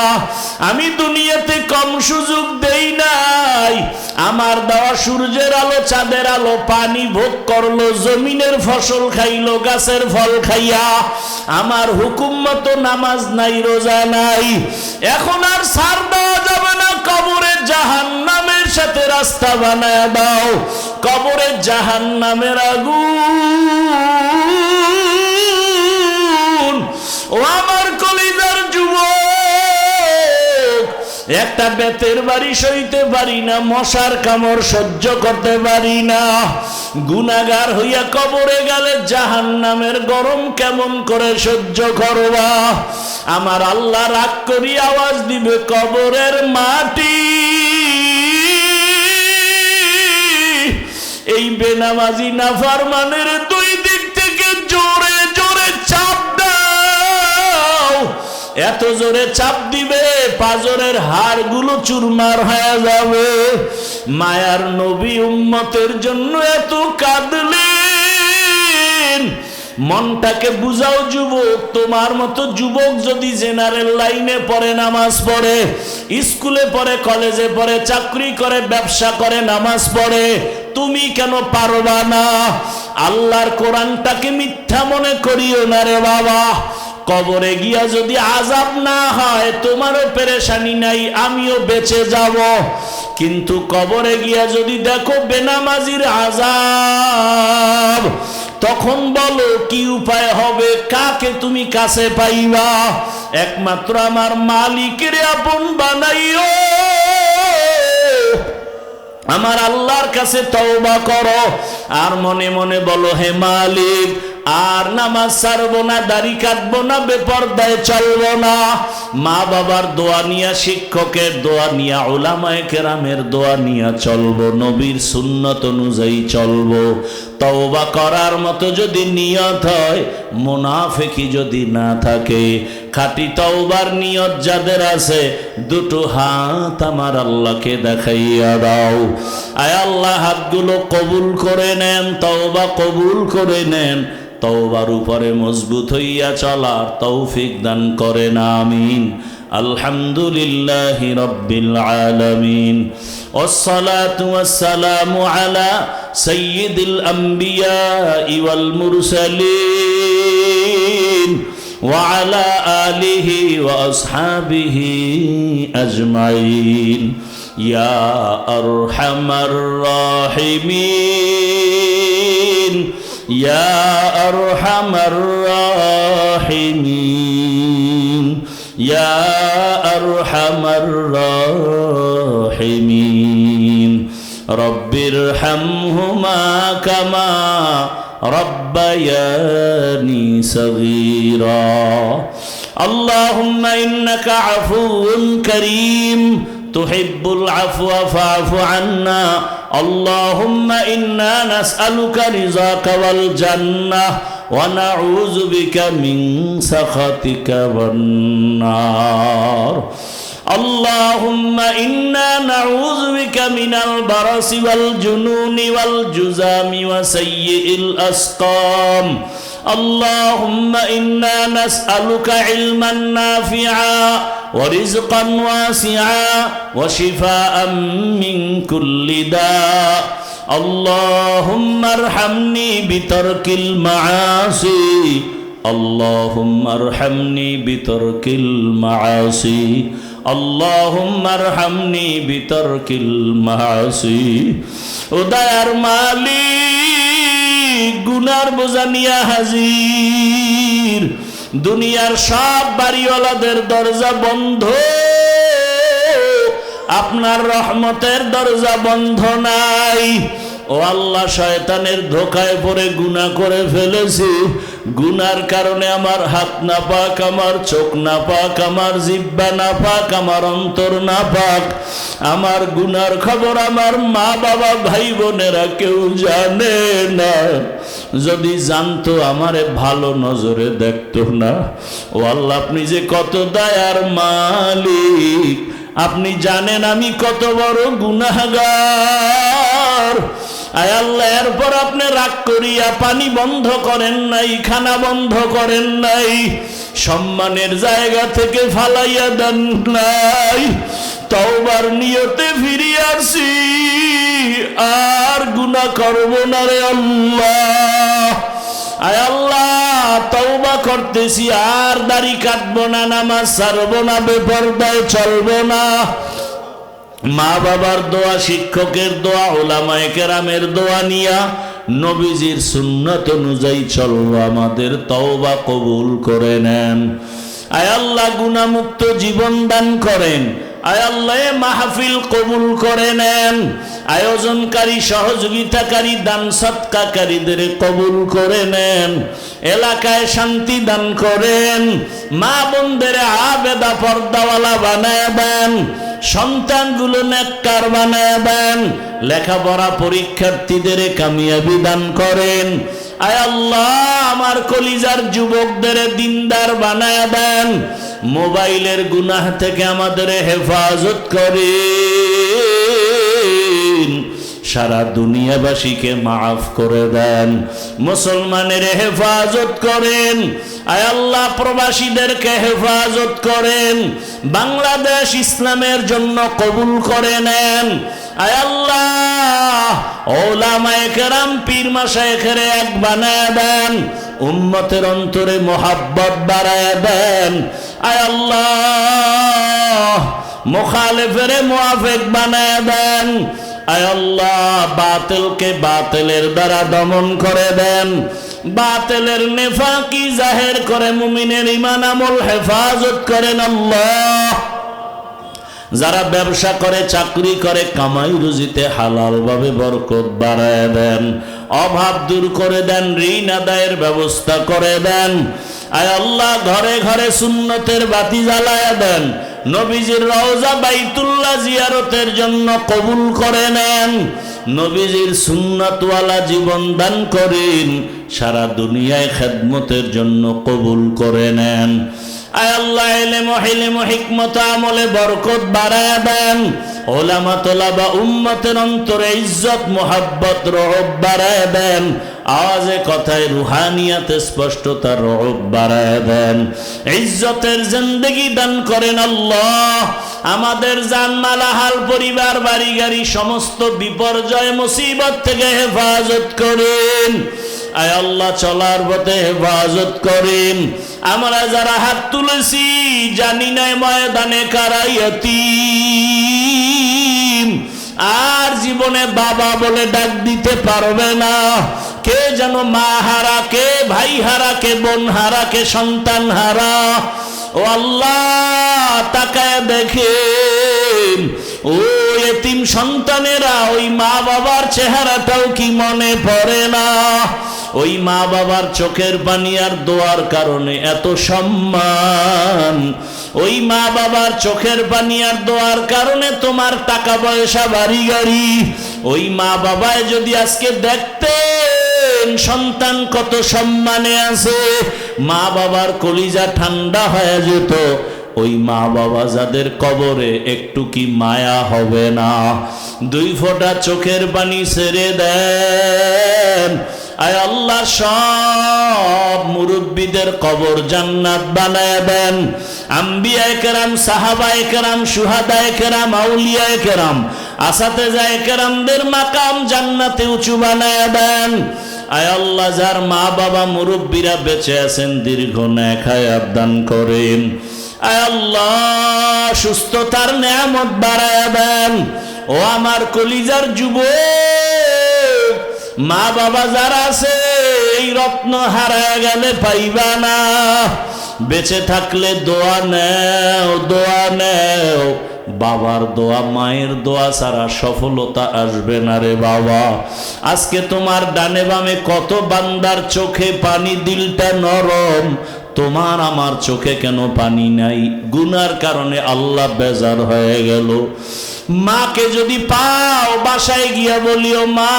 আমি দুনিয়াতে কম সুযোগ দেই নাই, আমার দেওয়া সূর্যের আলো, চাঁদের আলো, পানি ভোগ করলো, জমিনের ফসল খাইলো, গাছের ফল খাইয়া, আমার হুকুম মতো নামাজ নাই, রোজা নাই। এখন আর ছাড় দেওয়া যাবে না, কবরে জাহান্নামের সাথে রাস্তা বানায় দাও, কবরে জাহান্নামের আগুন। ও আমার কলিজার যুবক, একটা বেতের বাড়ি সইতে পারি না, মশার কামড় সহ্য করতে পারি না। গুনাহগার হইয়া কবরে গেলে জাহান্নামের গরম কেমন করে সহ্য করবা? আমার আল্লাহ রাগ করি আওয়াজ দিবে, কবরের মাটি, এই বেনামাজি নাফরমানের দুই দিক থেকে জোরে জোরে চাপ দাও। এত জোরে চাপ দিবে পাজরের হাড়গুলো চুরমার হয়ে যাবে। মায়ার নবী উম্মতের জন্য এত কাঁদলেন। মনটাকে বুঝাও যুবক, তোমার মতো যুবক যদি জেনারেল লাইনে পড়ে, নামাজ পড়ে, স্কুলে পড়ে, কলেজে পড়ে, চাকরি করে, ব্যবসা করে, নামাজ পড়ে, তুমি কেন পারবা না? আল্লাহর কোরআনটাকে মিথ্যা মনে করিও না রে বাবা। কবরে গিয়া যদি আযাব না হয়, তোমারও পেরেশানি নাই, আমিও বেঁচে যাব। কিন্তু কবরে গিয়া যদি দেখো বেনামাজির আযাব, তখন বলো কি উপায় হবে? কাকে তুমি কাছে পাইবা? একমাত্র আমার মালিকের আপন বানাইও। আমার আল্লাহর কাছে তওবা করো, আর মনে মনে বলো, হে মালিক, আর নামাজ ছাড়বো না, দাড়ি কাটবো না, বেপরদায় চলবো না। মা বাবার দোয়া নিয়া, শিক্ষকের দোয়া নিয়া, উলামায়ে কেরামের দোয়া নিয়া চলবো, নবীর সুন্নত অনুযায়ী চলবো। তওবা করার মতো যদি নিয়ত হয়, মুনাফিকি যদি না থাকে, খাঁটি তওবার নিয়ত যাদের আছে, দুটো হাত আমার আল্লাহকে দেখাইয়া দাও। আয় আল্লাহ, হাতগুলো কবুল করে নেন, তওবা কবুল করে নেন, তওবার উপরে মজবুত হইয়া চলার তৌফিক দান করেন, আমিন। আলহামদুলিল্লাহি রাব্বিল আলামিন, ওয়াসসালাতু ওয়াসসালামু আলা সাইয়্যিদিল আমবিয়া ওয়াল মুরসালিন ওয়া আলা আলিহি ওয়া আসহাবিহি আজমাইন। ইয়া আরহামার রাহিমিন, ইয়া আরহামার রাহিমিন, ইয়া আরহামার রাহিমিন। রব্বিরহামহুমা কামা রব্বায়ানি সগীরা। আল্লাহুম্মা ইন্নাকা আফুউন কারীম তুহিব্বুল আফওয়া ফা'ফু আন্না। আল্লাহুম্মা ইন্না নাসআলুকা রিযাকা ওয়াল জান্নাহ ওয়া নাউযু বিকা মিন সাখাতিকা ওয়ান নার। আল্লাহুম্মা ইন্না নাউযু বিকা মিনাল বারাসি ওয়াল জুনুনি ওয়াল জুযামি ওয়া সাইয়্যিল আসকাম। আল্লাহুম্মা ইন্না নাসআলুকা ইলমান নাফিআ ওয়া রিজকান ওয়াসিআ ওয়া শিফাআন মিন কুল্লি দা। আল্লাহুম্মা আরহামনি বিতারকিল মাআসি। আল্লাহুম্মা আরহামনি বিতারকিল মাআসি। আল্লাহুম্মা আরহামনি বিতারকিল মাআসি। ও দয়ার মালিক, গুনার বোঝা নিয়া হাজির। দুনিয়ার সব বাড়িওয়ালাদের দরজা বন্ধ, আপনার রহমতের দরজা বন্ধ নাই। ও আল্লাহ, শয়তানের ধোকায় পড়ে গুনাহ করে ফেলেছি। গুনার কারণে আমার হাত না পাক, আমার চোখ না পাক, আমার জিহ্বা না পাক, আমার অন্তর না পাক। আমার গুনার খবর আমার মা বাবা ভাই বোনেরা কেউ জানে না। যদি জানতো আমারে ভালো নজরে দেখতো না। ও আল্লাহ, আপনি যে কত দয়ার মালিক, আপনি জানেন আমি কত বড় গুনাহগার। আয় আল্লাহ, এরপর আপনি রাগ করিয়া পানি বন্ধ করেন নাই, খানা বন্ধ করেন নাই, সম্মানের জায়গা থেকে ফালাইয়া দেন নাই। তওবার নিয়তে ফিরে আসি, আর গুনাহ করব না রে আল্লাহ। আয় আল্লাহ, তওবা করতেছি, আর দাড়ি কাটবো না, নামাজ ছাড়বো না, বেপরদায় চলবো না। মা বাবার দোয়া, শিক্ষকের দোয়া, উলামায়ে কেরামের দোয়া নিয়া নবীজির সুন্নাত অনুযায়ী চলবো। আমাদের তওবা কবুল করে নেন। আয় আল্লাহ, গুনাহমুক্ত জীবন দান করেন। আয় আল্লাহ, মাহফিল কবুল করে নেন। আয়োজনকারী, সহযোগিতাকারী, দান সৎকারীদের কবুল করে নেন। এলাকায় শান্তি দান করেন। মা বোনদের আবেদা পর্দাওয়ালা বানায় দেন। সন্তানগুলো নেককার বানায় দেন। লেখাপড়া পরীক্ষার্থীদের কামিয়াবি দান করেন। আয় আল্লাহ, আমার কলিজার যুবকদের দিনদার বানায় দেন। মোবাইলের গুনাহ থেকে আমাদের হেফাজত করেন। সারা দুনিয়াবাসীকে মাফ করে দেন। মুসলমানের হেফাজত করেন। আয় আল্লাহ, প্রবাসীদেরকে হেফাজত করেন। বাংলাদেশ ইসলামের জন্য কবুল করে নেন। আয় আল্লাহ, উলামায়ে কেরাম, পীর মাশায়েখের এক বানায় দেন। উম্মতের অন্তরে মোহাব্বত বাড়ায় দেন। আয় আল্লাহ, মুখালিফের মুআফিক বানায় দেন। আয় আল্লাহ, বাতিলকে বাতিলের দ্বারা দমন করে দেন। বাতিলের নেফাকি জাহের করে মুমিনের ঈমান আমল হেফাজত করেন আল্লাহ। যারা ব্যবসা করে, চাকরি করে, কামাই রুজিতে হালাল ভাবে বরকত বাড়ায় দেন। অভাব দূর করে দেন। ঋণ আদায়ের ব্যবস্থা করে দেন। আয় আল্লাহ, ঘরে ঘরে সুন্নতের বাতি জ্বালায় দেন। নবীজির রওজা বাইতুল্লাহ জিয়ারতের জন্য কবুল করে নেন। নবীজির সুন্নাতওয়ালা জীবন দান করেন, সারা দুনিয়ায় খেদমতের জন্য কবুল করে নেন। আয় আল্লাহ ইলম ও হিলম ও হিকমত আমলে বরকত বাড়ায় দেন। ওলামা তোলাবা উম্মতের অন্তরে ইজ্জত মোহাব্বত রহব বাড়ায় দেন। আওয়াজে কথায় রুহানিয়াতে স্পষ্টতা রহব বাড়ায় দেন। ইজ্জতের জিন্দেগি দান করেন আল্লাহ। আমাদের জানমাল হাল পরিবার বাড়ি গাড়ি সমস্ত বিপর্যয় মুসিবত থেকে হেফাজত করেন। আয় আল্লাহ চলার পথে হেফাজত করেন। আমরা যারা হাত তুলেছি জানি না ময়দানে কারা ইয়তীম, আর জীবনে বাবা বলে ডাক দিতে পারবে না। কে যেন মা হারা, কে ভাই হারা, কে বোন হারা, কে সন্তান হারা। ও আল্লাহ তাকায় দেখেন ও এতিম সন্তানেরা, ওই মা বাবার চেহারাটাও কি মনে পড়ে না? ওই মা বাবার চোখের পানি আর দোয়ার কারণে এত সম্মান। ওই মা বাবার চোখের পানি আর দোয়ার কারণে তোমার টাকা পয়সা বাড়ি গাড়ি। ওই মা বাবায় যদি আজকে দেখতেন সন্তান কত সম্মানে আছে, মা বাবার কলিজা ঠান্ডা হয়ে যেত। ওই মা বাবা যাদের কবরে একটু কি মায়া হবে না? দুই ফোঁটা চোখের পানি ছেড়ে দেন। আয় আল্লাহ সব মুরব্বীদের কবর জান্নাত বানায় দেন। আম্বিয়ায়ে কেরাম, সাহাবায়ে কেরাম, শুহাদায়ে কেরাম, আউলিয়ায়ে কেরাম, আসাতেজায়ে কেরামদের মাকাম জান্নাতে উঁচু বানায় দেন। আয় আল্লাহ যার মা বাবা মুরব্বীরা বেঁচে আছেন দীর্ঘ নেক হায়াত দান করেন। আয় আল্লাহ সুস্থতার নেয়ামত বাড়ায় দেন। ও আমার কলিজার যুবক, মা বাবা যারা আছে এই রত্ন হারায় গেলে পাইবা না। বেঁচে থাকলে দোয়া নেও, দোয়া নেও। বাবার দোয়া, মায়ের দোয়া ছাড়া সফলতা আসবে না রে বাবা। আজকে তোমার ডানে বামে কত বান্দার চোখে পানি, দিলটা নরম। তোমার আমার চোখে কেন পানি নাই? গুনার কারণে আল্লাহ বেজার হয়ে গেল। মাকে যদি পাও বাসায় গিয়া বলিও, মা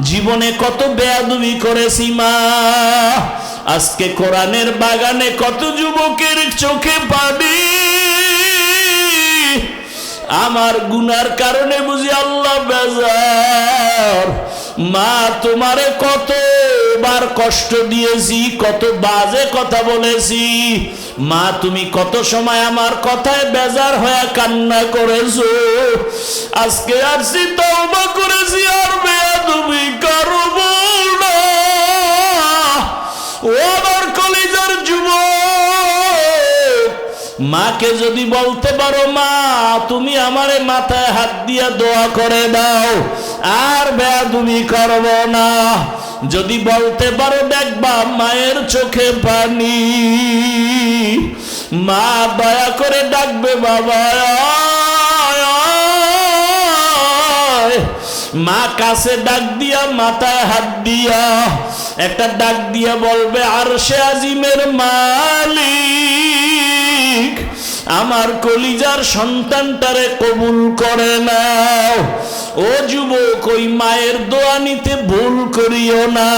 জীবনে কত বেয়াদবি করেছি মা। আজকে কোরআনের বাগানে কত যুবকের চোখে পানি, আমার গুনার কারণে বুঝি আল্লাহ বেজার। মা তোমারে কতবার কষ্ট দিয়েছি, কত বাজে কথা বলেছি। মা তুমি কত সময় আমার কথায় বেজার হয়ে কান্না করেছো। আজকে আসছি তওবা করেছি, আর বেয়াদবি করব না। ও আমার কলিজার যুবক, মাকে যদি বলতে পারো মা তুমি আমারে মাথায় হাত দিয়া দোয়া করে দাও, আর বেয়াদবি করব না। যদি বলতে পারো দেখবা মায়ের চোখে পানি। মা দয়া করে ডাকবে, বাবা মা কাছে ডাক দিয়া, মাথায় হাত দিয়া একটা ডাক দিয়া বলবে, আরশে আজিমের মালিক আমার কলিজার সন্তানটারে কবুল করে নাও। ও যুবক, ওই মায়ের দোয়া নিতে ভুল করিও না।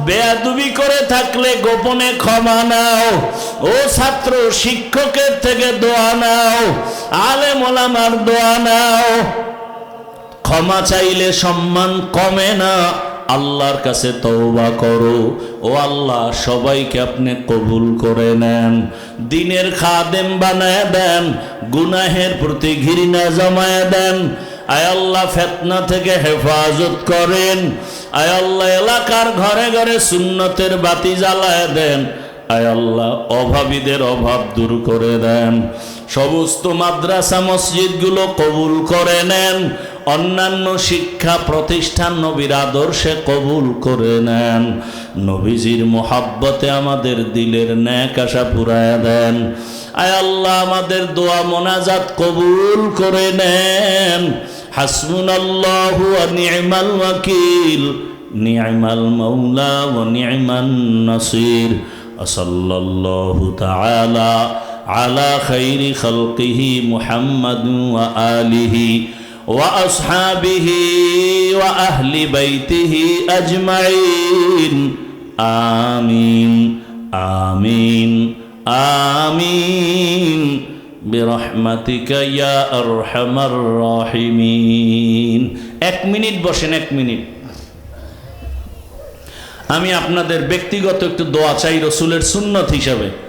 বেয়াদবি করে থাকলে গোপনে ক্ষমা নাও। ও ছাত্র, শিক্ষকের থেকে দোয়া নাও, আলেম ওলামার দোয়া নাও। ক্ষমা চাইলে সম্মান কমে না। আল্লাহর কাছে তওবা করো। ও আল্লাহ সবাইকে আপনি কবুল করে নেন, দ্বীনের খাদেম বানায় দেন, গুনাহের প্রতি ঘৃণা জমায় দেন। আয় আল্লাহ ফিতনা থেকে হেফাজত করেন। আয় আল্লাহ এলাকার ঘরে ঘরে সুন্নতের বাতি জ্বালায় দেন। আয় আল্লাহ অভাবীদের অভাব দূর করে দেন। সমস্ত মাদ্রাসা মসজিদগুলো কবুল করে নেন। অন্যান্য শিক্ষা প্রতিষ্ঠান নবীর আদর্শে কবুল করে নেন। নবীজির মোহাব্বতে আমাদের দিলের ন্যাক আশা পুরায় দেন। আয় আল্লাহ আমাদের দোয়া মোনাজাত কবুল করে নেন। হাসবুনাল্লাহু ওয়া নি'মাল ওয়াকিল, নি'মাল মাওলা ওয়া নি'মান নাসির। সাল্লাল্লাহু তাআলা আলা খাইরি খালকিহি মুহাম্মাদ ওয়া আলিহি وأصحابه وأهل بيته أجمعين آمين آمين آمين برحمتك يا أرحم الراحمين। 1 মিনিট বসেন, 1 মিনিট। আমি আপনাদের ব্যক্তিগত একটু দোয়া চাই রসুলের সুন্নত হিসাবে।